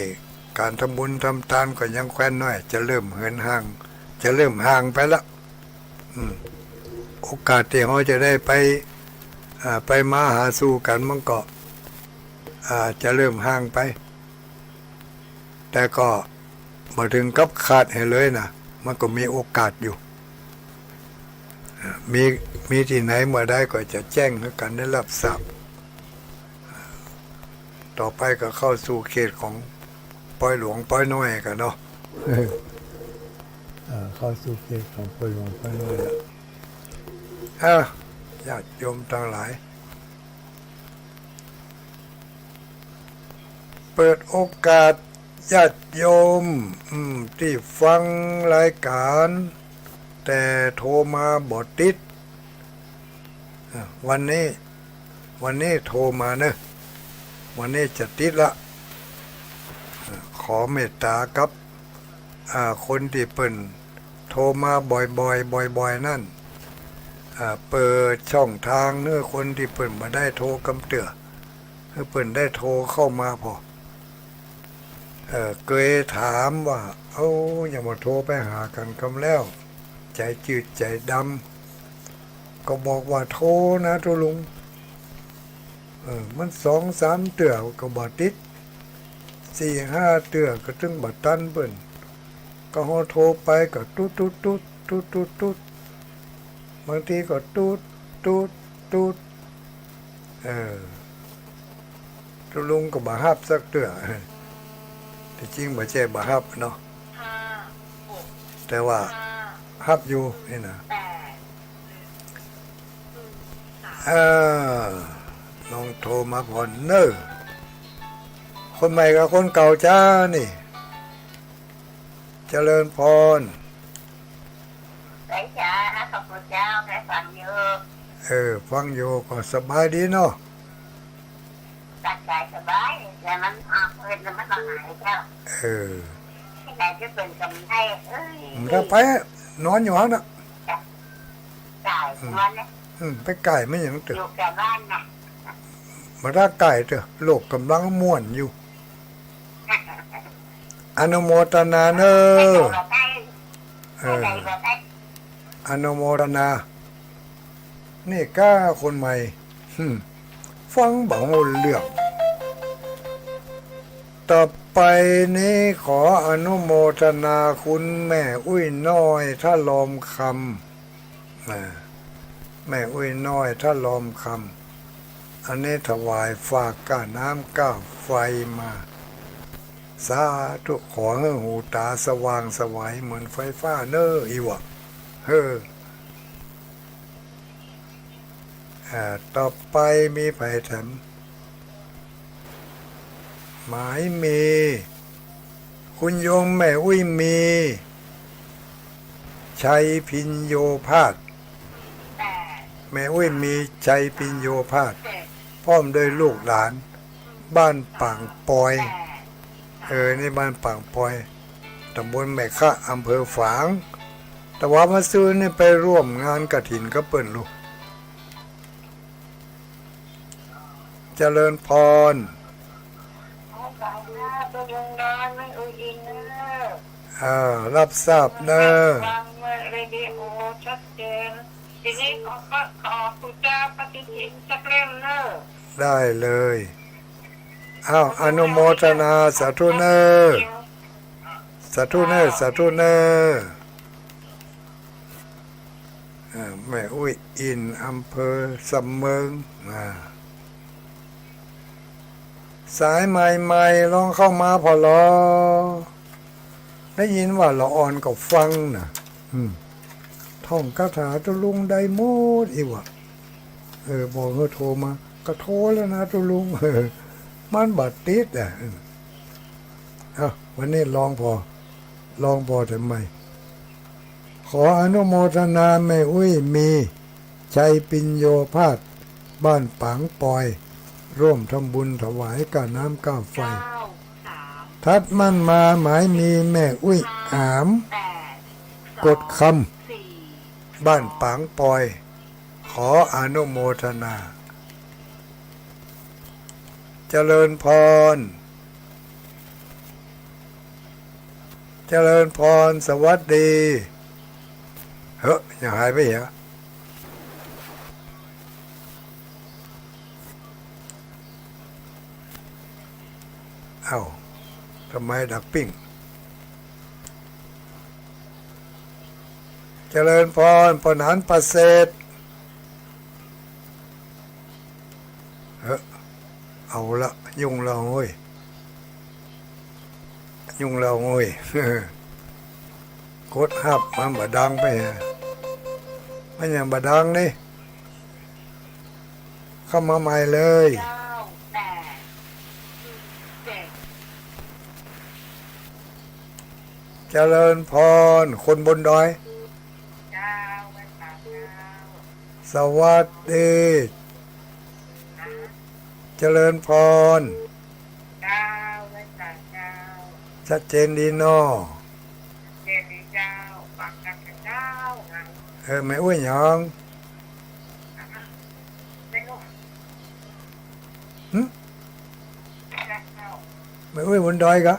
การทำบุญทำทานก็ยังแคว้นน้อยจะเริ่มเหินห่างจะเริ่มห่างไปละโอกาสที่เขาจะได้ไปมาหาสู่กันมันก็จะเริ่มห่างไปแต่ก็มาถึงกับขาดให้เลยนะมันก็มีโอกาสอยู่มีที่ไหนเมื่อใดก็จะแจ้งให้กันได้รับทราบต่อไปก็เข้าสู่เขตของปอยหลวงปอยน้อยกันเนาะเข้าสู่เขตของปอยหลวงปอยน้อยแล้วญาติโยมทั้งหลายเปิดโอกาสญาติโยมที่ฟังรายการแต่โทรมาบ่ติดวันนี้โทรมาเนอะวันนี้จะติดละขอเมตตากับคนที่เปิ่นโทรมาบ่อยนั่นเปิดช่องทางเนื้อคนที่เปิ่นมาได้โทรกำเตือเปิ่นได้โทรเข้ามาพอเคยถามว่าอย่ามาโทรไปหากันคำแล้วใจจืดใจดำก็บอกว่าโทรนะทุลุงมัน2-3เตือก็บ่ติด4-5เตือก็ถึงบ่ตันเปิ้นก็โทรไปก็ตุ๊ดบางทีก็ตุ๊ดทุลุงก็บ่ฮับสักเตือที่จริงบ่ใช่บ่ฮับเนาะแต่ว่าฮับอยู่นี่นะลองโทรมาผ่อนเนอะคนใหม่กับคนเก่าจ้านี่เจริญพรได้จ้าขอบคุณเจ้าได้ฟังอยู่ฟังอยู่ก็สบายดีเนาะตัดใจสบายแต่มันออกเงินมันต้องหายเจ้าแต่จะเป็นกำไรถ้าไปนอนอยู่ฮะน่ะไก่นอนเนี่ยไปไก่ไม่อย่างเถอะอยู่กับบ้านนะมาถ้าไก่เถอะโลกกำลังม่วนอยู่อนุโมทนาเนอะอนุโมทนานี่ก้าคนใหม่ ฟังบ่ฮู้เรื่องต่อไปนี้ขออนุโมทนาคุณแม่อุ้ยน้อยถ้าลอมคำแม่อุ้ยน้อยถ้าลอมคำอันนี้ถวายฝากก้าน้ำก้าไฟมาสาธุขอให้หูตาสว่างสวัยเหมือนไฟฟ้าเน้ออีวะต่อไปมีไผ่แถมหมายมีคุณโยมแม่อุ้ยมีชัยพินโยภาสแม่อุ้ยมีชัยพินโยภาสพร้อมด้วยลูกหลานบ้านป่างปอยนี่บ้านป่างปอยตำบลแม่คะอำเภอฝางแต่ว่ามาซื้อนี่ไปร่วมงานกฐินก็เปิ่นลูกเจริญพรรับทราบเนอะฟังเรดิโอชัดเจนทีนี้ขอคุณเจ้าปฏิทินสักเล่มเนอะได้เลยอนุโมทนาสาธุเนอสาธุเนอสาธุเนอแม่อุ้ยอินอำเภอสำเมิงสายใหม่ๆลองเข้ามาพอรอได้ยินว่าละอ่อนก็ฟังนะท่องคาถาตุลุงได้หมดอีวะบอกเขาโทรมาก็โทรแล้วนะตุลุงมันบัดติดวันนี้ลองพอทำไมขออนุโมทนาแม่อุ้ยมีชัยปิญโยภาสบ้านปางปอยร่วมทำบุญถวายก้าน้ำก้าไฟทัดมั่นมาหมายมีแม่อุ้ยอามกดคำบ้านปางปอยขออนุโมทนาเจริญพรเจริญพรสวัสดีอย่าหายไปเหรอทำไมดักปิ้งเจริญพรปนานประเสริฐเอาละยุ่งเราเว้ยโคตรหับมันบดังไปมันยังบดังนี่เข้ามาใหม่เลยเจริญพรคนบนดอยสวัสดีเจริญพรชัดเจนดีเนาะไม่อ้วยหยังไม่อ้วยบนดอยกะ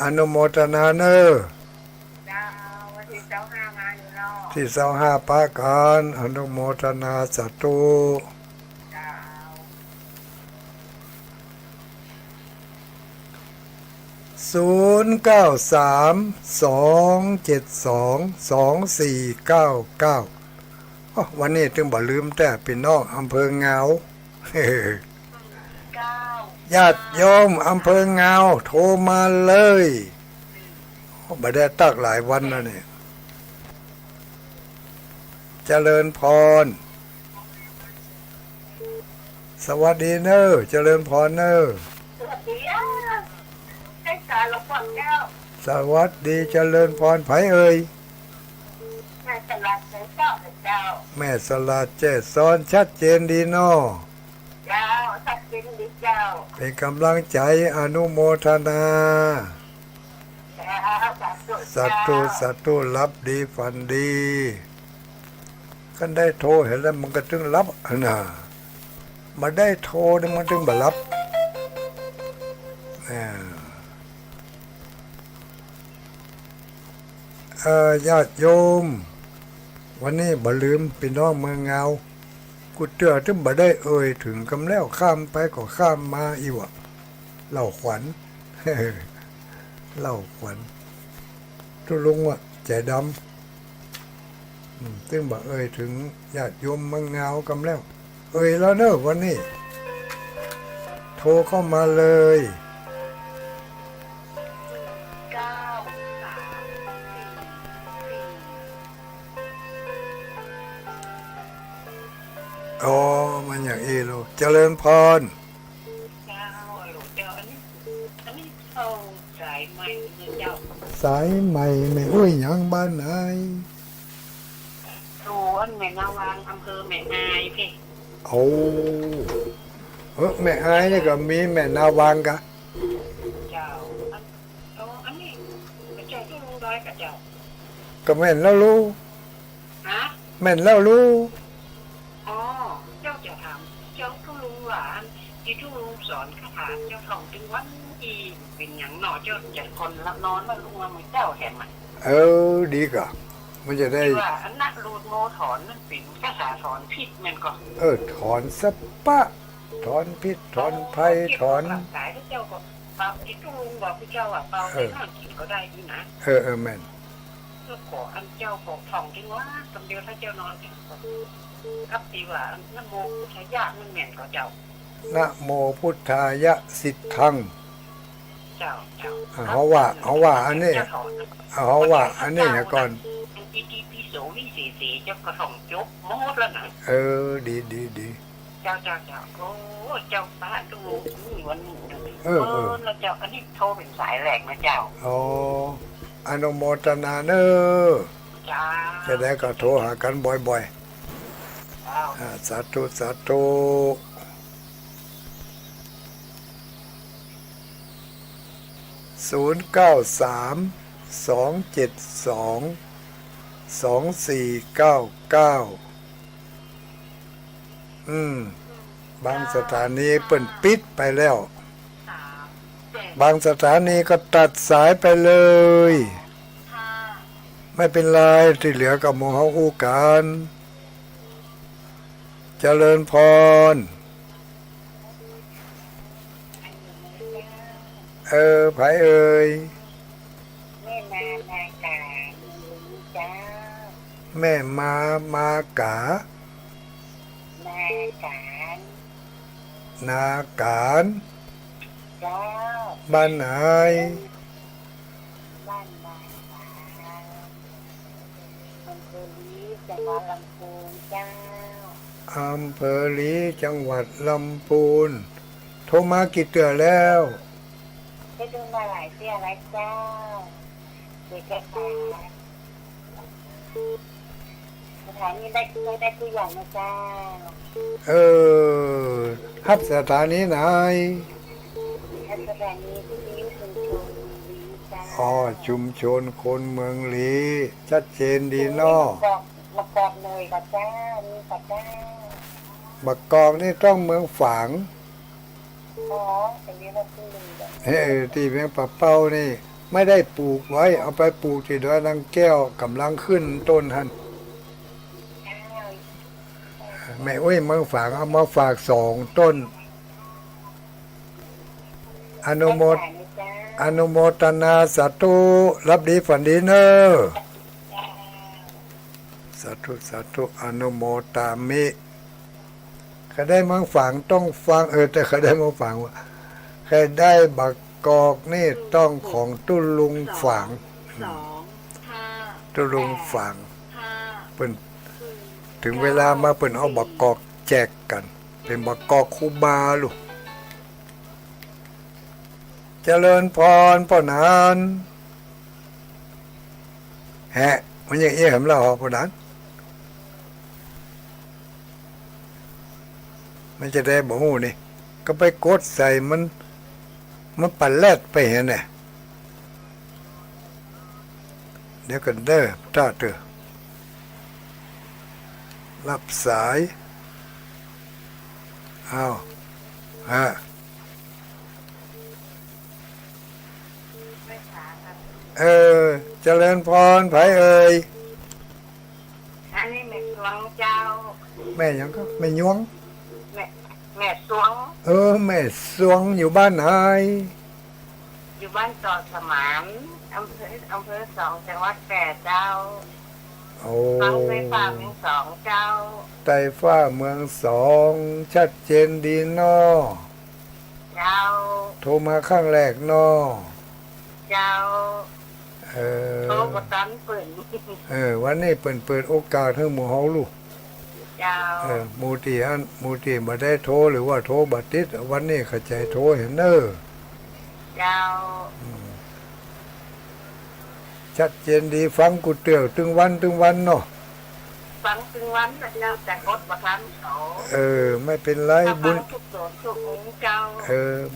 อนุโมทนาเนอที่25ปาการอนุโมทนาสาธุ0932722499วันนี้ถึงบ่ลืมแต่พี่น้องอำเภอเงาญาติโยมอำเภอเงาโทรมาเลยบ่ได้ตักหลายวันแล้วเนี่ยเจริญพรสวัสดีเนอเจริญพรเนอสวัสดีเจริญพรไผเอ่ยแม่สลาเจซ้อนชัดเจนดีเนาะเป็นกำลังใจอนุโมทนาสัตว์รับดีฝันดีกันได้โทรเห็นแล้วมันก็ถึงรับนะมาได้โทรนี่มันถึงบ่รับญาติโยม วันนี้บ่ลืมพี่น้องเมืองเงากูเตือถึงบ่ได้เอ่ยถึงกำแล้วข้ามไปก็ข้ามมาอีวะเล่าขวัญ เล่าขวัญทุลุงว่ะใจดำซึ่งบ่เอ่ยถึงญาติโยมเมืองเงากำแล้วเอ่ยแล้วเนอะวันนี้โทรเข้ามาเลยอ๋อมันอย่างอีลูกเจริญพรสายใหม่ไม่อุ้ยหยังบ้านไหน ดูอันแม่นาวางอำเภอแม่อายพี่ โอ้แม่อายนี่ก็มีแม่นาวางกะ เจ้าอันนี้เจ้าต้องรู้ได้กับเจ้า ก็แม่นแล้วรู้ ฮะ แม่นแล้วรู้ อ๋อเจ้าจะถามเจ้าต้องรู้ว่าที่ทุลุงสอนคาถาเจ้าท่องถึงวันอีเป็นอย่างหนอเจ้าจะคนละนอนมาลุงมาเหมือนเจ้าเห็นไหม ดีกะมันจะได้ ที่ว่าอันนักรูดโมถอนนั่นเป็นภาษาถอนผิดมันก็ ถอนสะปะถอนพิษถอนภัยถอน ร่างกายที่เจ้าก็เป่าที่ทุลุงบอกพี่เจ้าว่าเป่าให้นอนกินก็ได้ดีนะ แม่น เพื่อขออันเจ้าขอท่องถึงว่าคำเดียวถ้าเจ้านอนกับตีว่าน้ำโมพุทธยะมันเหม็นก็เจ้า นะโมพุทธายะสิทธัง เจ้า เขาว่าอันนี้เขาว่าอันนี้นะก่อน อีทีพิโสวิเศษเจ้าก็ท่องจบหมดแล้วนะ ดี เจ้าโอ้เจ้าป้าดูนี่วันนี้แล้วเจ้าอันนี้โทรเป็นสายแหลกนะเจ้า อนุโมทนาเนอ จ้า จะได้ก็โทรหากันบ่อย เจ้า ๆสาธุสาธุ093-272-2499บางสถานีเปิ่นปิดไปแล้ว บางสถานีก็ตัดสายไปเลย ไม่เป็นไรที่เหลือกับหมู่เฮาคู่กันเจริญพรไผเอ่ย แม่นากาจ้า แม่มากา นาการ จ้า บ้านไหน บ้านบางสาอำเภอลีจังหวัดลำพูนเจ้า อำเภอลีจังหวัดลำพูนโทรมากี่เตือแล้ว ได้ดูมาหลายเที่ยวแล้วเจ้าเด็กก็ตายสถานีได้ตัวอย่างนะเจ้า ฮับสถานีไหน สถานีที่นิ้วชุมชนลีจ้า ชุมชนคนเมืองลีชัดเจนดีเนอ มากอกเลยกับเจ้ามีกับเจ้า บักกอกนี่ต้องเมืองฝาง แต่นี้เราขึ้นเลย ที่เมืองปะเป้านี่ไม่ได้ปลูกไว้เอาไปปลูกที่ดอยนางแก้วกำลังขึ้นต้นหันแม่อุ้ยเมืองฝางเอามาฝาก2 ต้นอนุโมทนาสาธุรับดีฝันดีเนอสาธุอนุโมตามิใครได้เมืองฝางต้องฟังแต่ใครได้เมืองฝางว่าใครได้บักกอกนี่ต้องของตุลุงฝางตุลุงฝางเปิ้นถึงเวลามาเปิ้นเอาบักกอกแจกกันเป็นบักกอกคูบาลูกเจริญพรพ่อนานมันอย่างนี้เห็นแล้วพ่อนานมันจะได้บ่ฮู้นี่ก็ไปกดใส่มันปั่นแลดไปเห็นน่ะเดี๋ยวกันเด้อถ้าเด้อรับสายเจริญพรไผเอ่ย อัน แม่หยังก็แม่ยวง แม่สวง แม่สวงอยู่บ้านไหน อยู่บ้านจอดสมานอำเภอสองจังหวัดแก่เจ้า โอ้ ฟังไฟฟ้าเมืองสองเจ้า ไต้ฟ้าเมืองสองชัดเจนดีเนาะ เจ้า โทรมาข้างแรกเนาะ เจ้า เออ โทรบตันเปิ่น วันนี้เปิดโอกาสให้หมู่เฮาลูก เจ้า หมู่ที่บ่ได้โทรหรือว่าโทรบ่ติดวันนี้เข้าใจโทรเห็นเด้อ เจ้า ชัดเจนดีฟังกูเตียวตึงวันเนาะ ฟังถึงวันนะเจ้าแต่กดประทันเขา ไม่เป็นไร ถ้า บุ ฟั ญ งทุกโสนทุกองค์เจ้า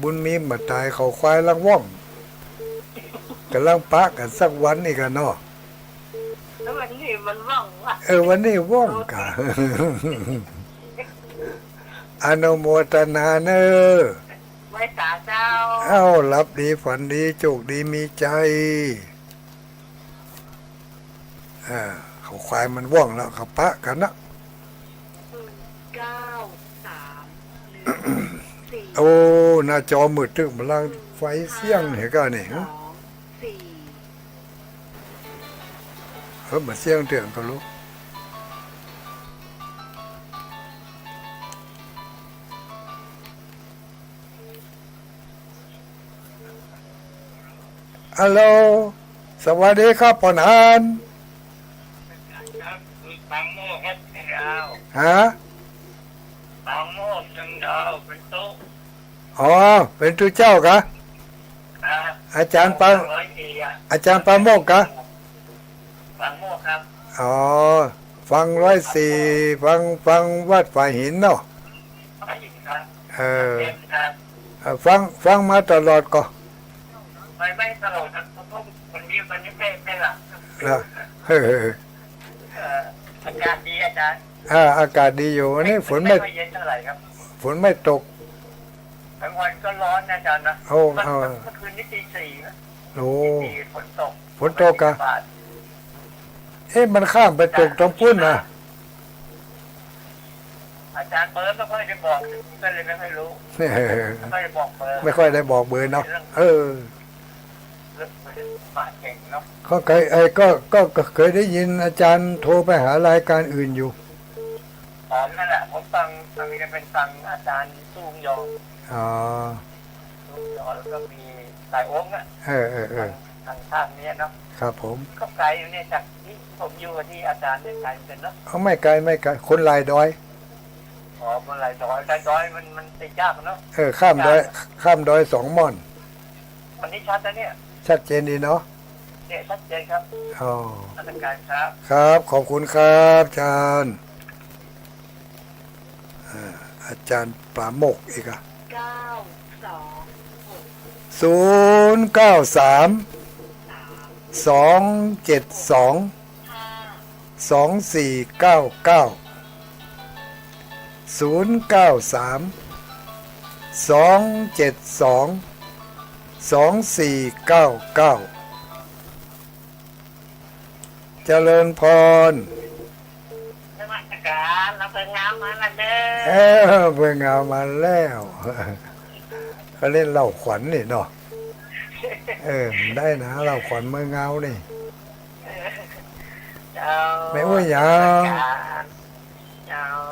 บุญมีมาตายเขาควายลังว่องกำลังปะกันสักวันนี่กันเนาะ แล้ววันนี้มันว่างว่ะ วันนี้ว่องกะ อนุโมทนาเนอ ไว้สาเจ้า หลับดีฝันดีโชคดีมีใจเขาควายมันว่องแล้วเขาปะกันนะ 9 3 1 4 โอ้หน้าจอมืดตึกมันลังไฟเสียงเห็นกันนี่ 2 4 มาเสียงเตือนก็รู้ฮัลโหลสวัสดีครับปอนาน บางโม่ครับถึงดาว ฮะ บางโม่ถึงดาวเป็นโต๊ะ เป็นตัวเจ้ากะ อาจารย์ปา อาจารย์ปาโมกกะ บางโม่ครับ ฟัง104ฟังวัดฝ่ายหินเนาะ ไปอีกครับ เ เต็มครับ ฟังมาตลอดก็ ไม่ตลอดครับเพราะวันนี้ไม่หลับ นะอากาศดีอาจารย์ อากาศดีอยู่วันนี้ฝนไม่ ค่อยเย็นเท่าไหร่ครับ ฝนไม่ตก บางวันก็ร้อนนะอาจารย์นะ โอ้ เมื่อคืนนี้ตีสี่นะ โอ้ ตีฝนตก ฝนตกอะ มันข้ามไปตกตรงพุ่นนะ อาจารย์เบิร์ดไม่ค่อยได้บอกก็เลยไม่ค่อยรู้ไม่ค่อยได้บอกเบอร์ ไม่ค่อยได้บอกเบอร์เนาะเรื่องปากเก่งเนาะ ก็เคยก็เคยได้ยินอาจารย์โทรไปหารายการอื่นอยู่ อ๋อนั่นแหละผมฟังจะเป็นฟังอาจารย์ตุ้งยอง อ๋อ ตุ้งยองแล้วก็มีสายโอ้งอ่ะทางภาคนี้เนาะ ครับผม ก็ไกลอยู่เนี่ยจากที่ผมอยู่ที่อาจารย์เนี่ยไกลเป็นเนาะ ไม่ไกลคนลายดอย อ๋อมันหลายดอยมันติดยากเนาะ ข้ามดอย2 ม่อน วันนี้ชัดนะเนี่ย ชัดเจนดีเนาะ เนี่ยชัดเจนครับ อ๋อ ราชการครับ ครับขอบคุณครับอาจารย์อาจารย์ปราโมกข์อีกอะเจริญพร นมัสการเราเป็นงามมาละเด้อ เพิ่งเอามาแล้วเขาเล่นเหล่าขวัญนี่เนาะได้นะเหล่าขวัญเมื่อเงานี่ ไม่อ้วยหยัง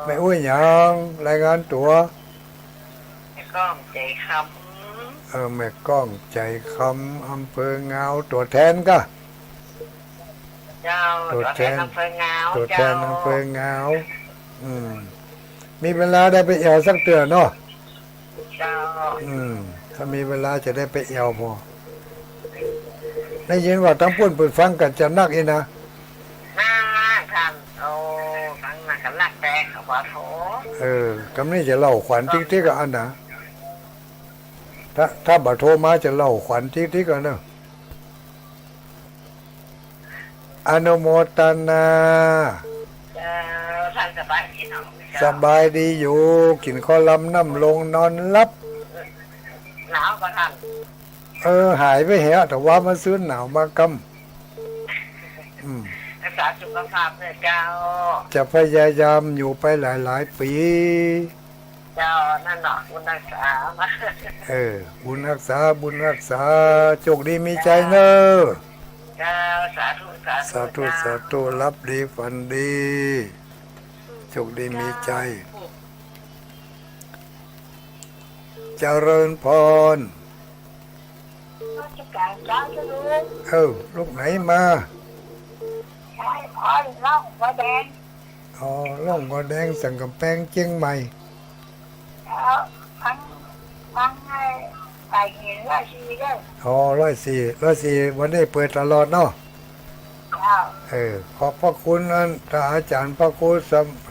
ไม่อ้วยหยังรายงานตัว ไม่ก้องใจค แม่ก้องใจคำอำเภอเงาตัวแทนก็ ำเจ้า ตัวแทน อำเภอเงา ตัวแทนอำเภอเงามีเวลาได้ไปเอวสักเตือนเนาะ เจ้า ถ้ามีเวลาจะได้ไปเอวพอได้ยินว่าทั้งปุ่นเปิดฟังกันจะนักอีนะ หน้าท่านโอ้ตั้งหนักกันลักแตกขวาโถ กำนี้จะเล่าขวัญติ๊กๆกับอันนะถ้าบัตรโทรมาจะเล่าขวัญติ๊กๆกันเนอะอนุโมทนา เจ้าท่านสบายดีเนาะ สบายดีอยู่กินข้าวลำน้ำลงนอนรับ หนาวกว่าท่าน หายไปเหรอแต่ว่ามาซื้อหนาวมากำ แต่ ษาสุขภาพเลยเจ้า จะพยายามอยู่ไปหลายๆปี เจ้านั่นหนอคุณรักษามา บุญรักษาบุญรักษาโชคดีมีใจเนอะ เจ้าสาธุสา สาธุสาธุรับดีฝันดีโชคดีมีใจ เจริญพร ราชการเจ้าจะรู้ ลูกไหนมา ใช่พอล่องว่าแดง ล่องกอแดงสังกำแพงเชียงใหม่ แล้วทั้งไอ้ไก่หินราชีด้วย 104วันนี้เปิดตลอดเนาะ เจ้า ขอบพระคุณท่านอาจารย์พระครู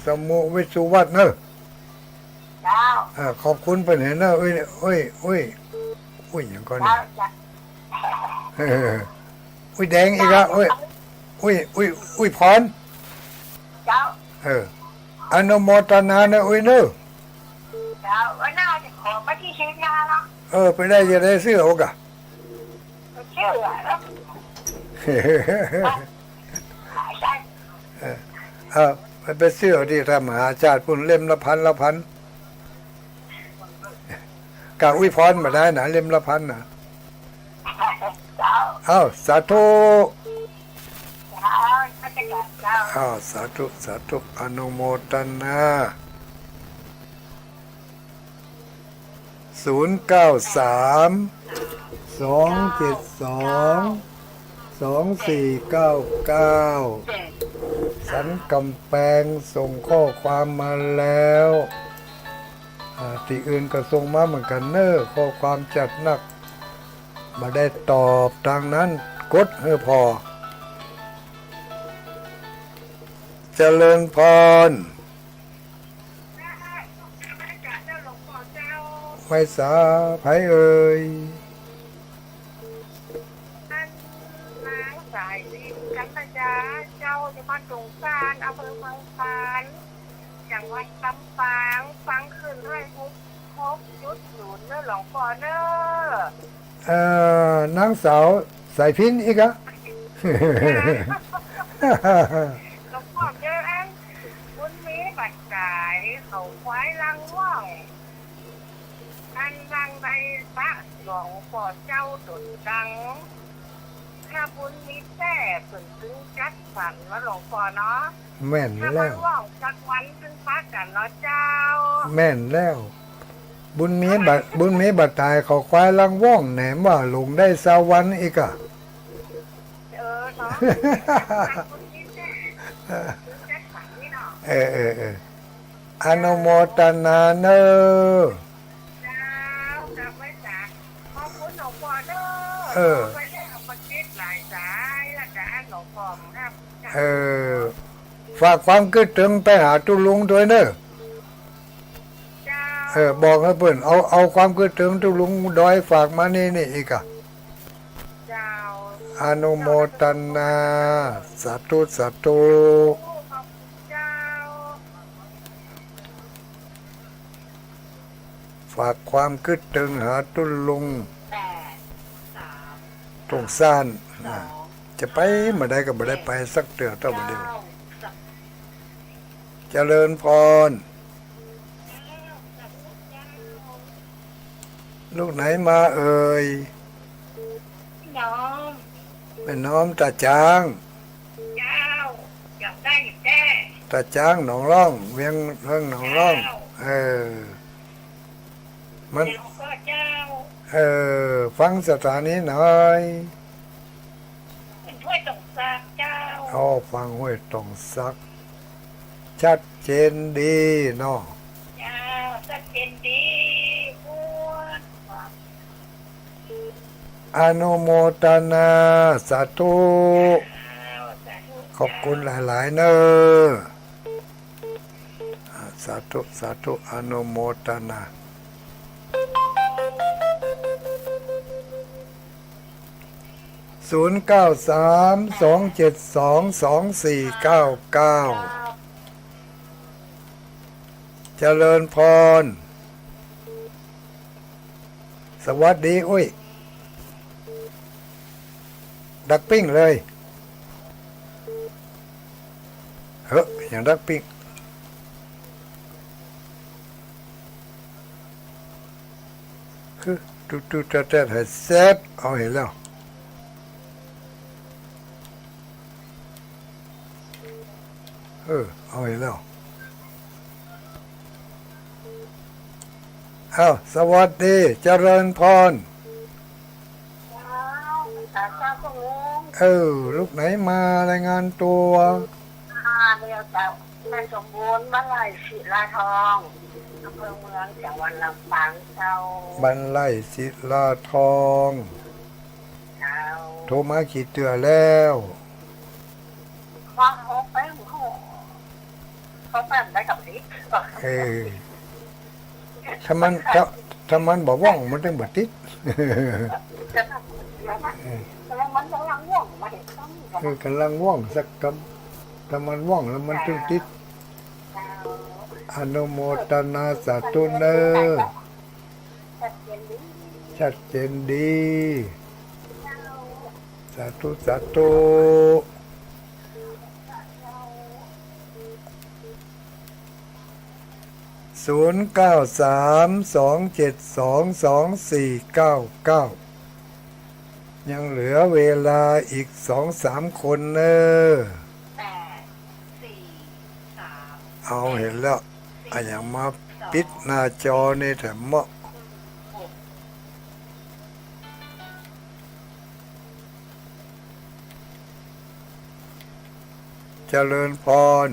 สมุวิสุวัฒน์เนอะ เจ้า ขอบคุณเป็นเห็นเนอะอย่างก่อนนี่ เจ้าจะ แดงอีกอ่ะพร เจ้า อนุโมทนานะเนอะ เจ้าวันหน้าจะขอมาที่เชียงนาเนาะ ไปได้จะได้เสื้อโอกะ เชื่อแล้วใช่ มันเป็นเสื้อที่ทำมหาชาติพุ่นเล่มละพันกะพรมาได้นะเล่มละพันนะ เจ้า สาธุ เจ้าราชการเจ้า สาธุอนุโมทนา092-272-2499สันกำแพงส่งข้อความมาแล้วที่อื่นก็ส่งมาเหมือนกันเนอะข้อความจัดหนักมาได้ตอบทางนั้นกดให้พอเจริญพรไว้สาไผเอ่ย นางสายดินกันนะจ๊ะเจ้าจะมาตรงการอำเภอเมืองพานจังหวัดลำปางฟังขึ้นด้วย6.0เนอะหลวงพ่อเนอะ นางสาวสายพินอีกอะ หลวงพ่อเจออันบุญมีบัตรจ่ายเขาควายลังว่องอันลังใดพระหลวงพ่อเจ้าดุจดังถ้าบุญมีแต่ผึ่งถึงจัดฝันว่าหลวงพ่อเนาะ แม่น ถ้า แล้ มัน ว ว่องสักวันถึงพักกันเนาะเจ้า แม่นแล้ว บุญมีบัตรตายเขาควายลังว่องแหนมว่าลงได้สวรรค์อีกอะ เนาะบุญมีแต่ถึงจัดฝันนี่เนาะ อนุโมทนาเนอะ เจ้าจะไม่จ๋าขอบคุณหลวงพ่อเนอะไม่ได้เอามาคิดหลายสายแล้วจะให้หลวงพ่อครับ ฝากความคิดถึงไปหาตุลุงด้วยเนอะ เจ้า บอกให้เพื่อนเอาความคิดถึงตุลุงดอยฝากมานี่อีกอะ เจ้า อนุโมทนาสาธุขอบคุณเจ้า ฝากความคิดถึงหาตุลุง 8 3 ตรงซ่าน 2 จะไปมาได้ก็บ่ได้ไปสักเตือเท่าเดียวเจริญพร ลูกไหนมาเอ่ย น้อง แม่น้อมตาจาง เจ้าอยากได้แก้ ตาจางหนองร่องเวียงเรื่องหนองร่อง มัน เดี๋ยวก็เจ้า ฟังสถานีหน่อย เป็นถ้วยตกซากเจ้า ฟังห้วยตองซัก ชัดเจนดีเนาะ เจ้าสักเป็นดีอ้วน อนุโมทนาสาธุ ขอบคุณหลายๆเนอะสาธุอนุโมทนา093-272-2499เจริญพร สวัสดีดักปิ้งเลย เฮ้ยอย่างรักปิ๊กคือตุ๊แต่ให้แซ่บเอาเห็นแล้วเอาเห็นแล้วเอาสวัสดีเจริญพรลูกไหนมารายงานตัวเรียกจากแม่สมบูรณ์บ้านไร่ศิลาทองอำเภอเมืองจังหวัดลำปางเจ้าบ้านไร่ศิลาทองโทรมากี่เตือแล้วว่าเขาไปเขาแป้นได้กับนิดถ้ามันบอกว่องมันต้องบัดติดกำลังมันกำลังว่องมาเห็นต้องกำลังว่องสักคำถ้ามันว่องแล้วมันต้องติดอนุโมทนาสาธุเนอชัดเจนดีสาธุสาธุ0932722499ยังเหลือเวลาอีก2-3คนเนอะเอาเห็นแล้วอย่างมาปิดหน้าจอในแถมเหมาะเจริญพร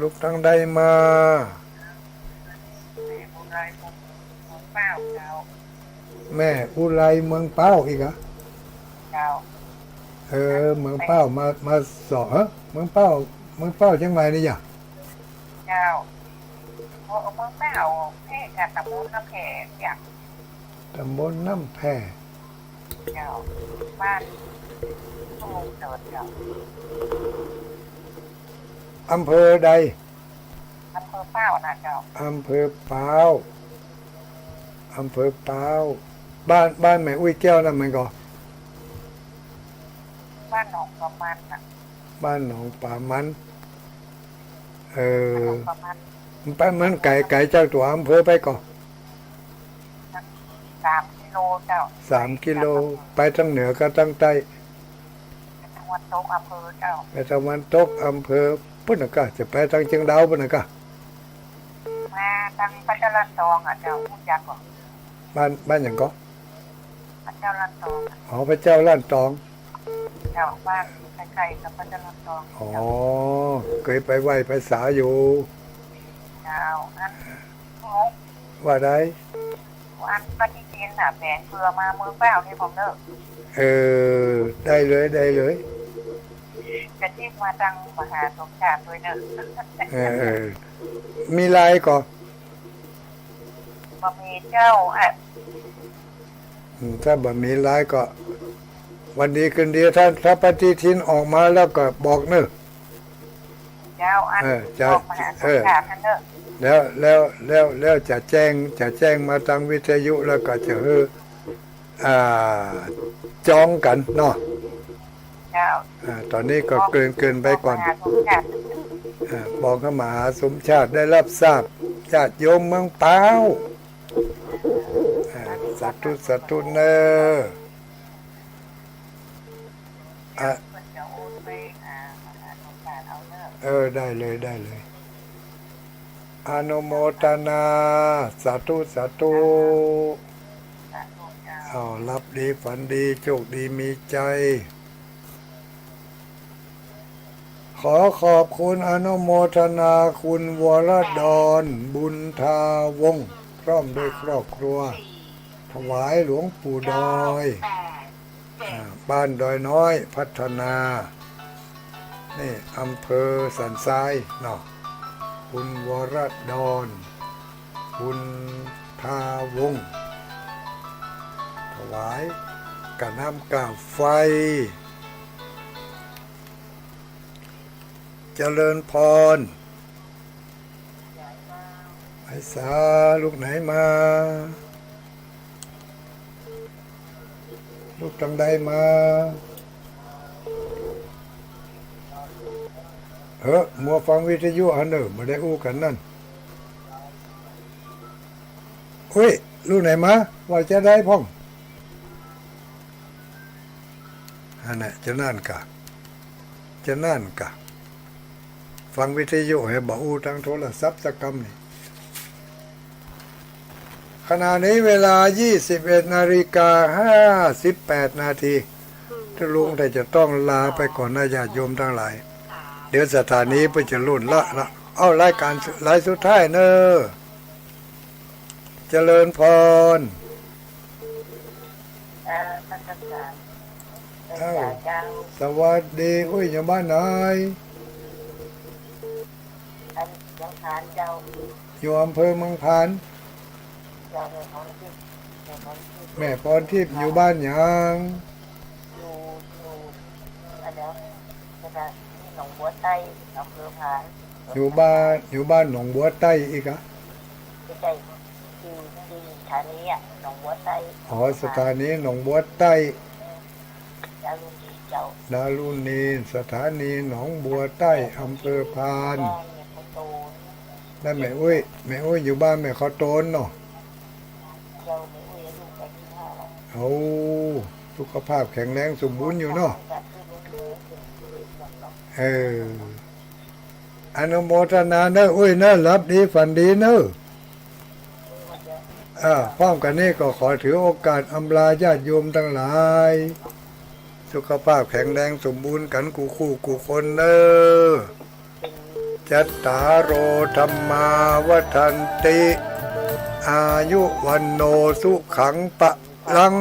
ลูกตั้งได้มาแม่อุไรเมืองเป้าอีกเหรอเมืองเป้ามาสอเมืองเป้าจังไรนี่จ้ะเจ้าเมืองเป้าแพร่กับตำบลน้ำแพร่จ้ะตำบลน้ำแพร่เจ้าบ้านทุ่งเติร์ดเจ้าอำเภอใดอำเภอเป้านะเจ้าอำเภอเป้าบ้านแม่อุ้ยแก้วนั่นมันก็บ้านหนองประมันน่ะบ้านหนองป่ามันมันไก่เจ้าตัวอำเภอไปก่อน3 กิโลเจ้า3 กิโลไปทางเหนือก็ทางใต้ไปตะวันตกอำเภอเจ้าไปตะวันตกอำเภอปุ่นก็จะไปทางเชียงดาวปุ่นก็มาทางพระเจ้าลันตองอ่ะเจ้ารู้จักบ่บ้านอย่างก็พระเจ้าลันตองพระเจ้าลั่นตองเจ้าบ้านใกล้ๆกับพระเจ้าลันตองเคยไปไหว้ไปสาอยู่เจ้าอันว่าได้อันปฏิทินน่ะแผงเกลือมามือเปล่านี่ผมเด้อได้เลยจะจิ้มมาตังมหาสมชาติด้วยเนอะมีลายก่อนบะหมี่เจ้าถ้าบะหมี่ลายก็วันดีคืนดีถ้าปฏิทินออกมาแล้วก็บอกเนอะเจ้าอันบอกมหาสมชาติเนอะแล้วจะแจ้งมาทางวิทยุแล้วก็จะจองกันเนาะตอนนี้ก็เกินไปก่อนบอกให้มหาสมชาติได้รับทราบญาติโยมเมืองเปาสาธุเนอได้เลยอนุโมทนาสาธุรับดีฝันดีโชคดีมีใจขอขอบคุณอนุโมทนาคุณวรดรบุญทาวงศ์พร้อมด้วยครอบครัวถวายหลวงปู่ดอยบ้านดอยน้อยพัฒนานี่อำเภอสันทรายเนาะคุณวรดรบุญทาวงศ์ถวายกับน้ำกาไฟเจริญพรไอ้สาลูกไหนมาลูกจังได้มา ฮ้อมัวฟังวิทยุอันเนอไม่ได้อู้กันนั่นอุ้ยรู้ไหนมาว่าจะได้พ่องอันน่ะจะนั่นกะฟังวิทยุให้บ่อู้ทางโทรศัพท์สักกำนี่ขณะนี้เวลา 21:58 นาทีถ้าลุงแต่จะต้องลาไปก่อนนะญาติโยมทั้งหลายเดี๋ยวสถานีไปจะลุ่นละเอารายการรายสุดท้ายเนอะเจริญพรพัฒนาเอ้าสวัสดีอุ้ยอยู่บ้านไหนยังทานเจ้าอยู่อำเภอเมืองพานแม่พรทิพย์อยู่บ้านยังอยู่อันเดียวนะคะที่หนองบัวใต้อำเภอพานอยู่บ้านหนองบัวใต้อีกอะไม่ใช่ที่สถานีอ่ะหนองบัวใต้อ๋อสถานีหนองบัวใต้ดารุณีเจ้าดารุณีสถานีหนองบัวใต้อำเภอพานได้แม่อุ้ยอยู่บ้านแม่เขาโตนเนาะเอาสุขภาพแข็งแรงสมบูรณ์อยู่เนาะอนุโมทนาเนอะอุ้ยเนอะรับดีฝันดีเนอะพร้อมกันนี้ก็ขอถือโอกาสอำลาญาติโยมทั้งหลายสุขภาพแข็งแรงสมบูรณ์กันกูคนเนอะจัตตารโอธรรมาวัฏันติอายุวันโนสุขังปะลัง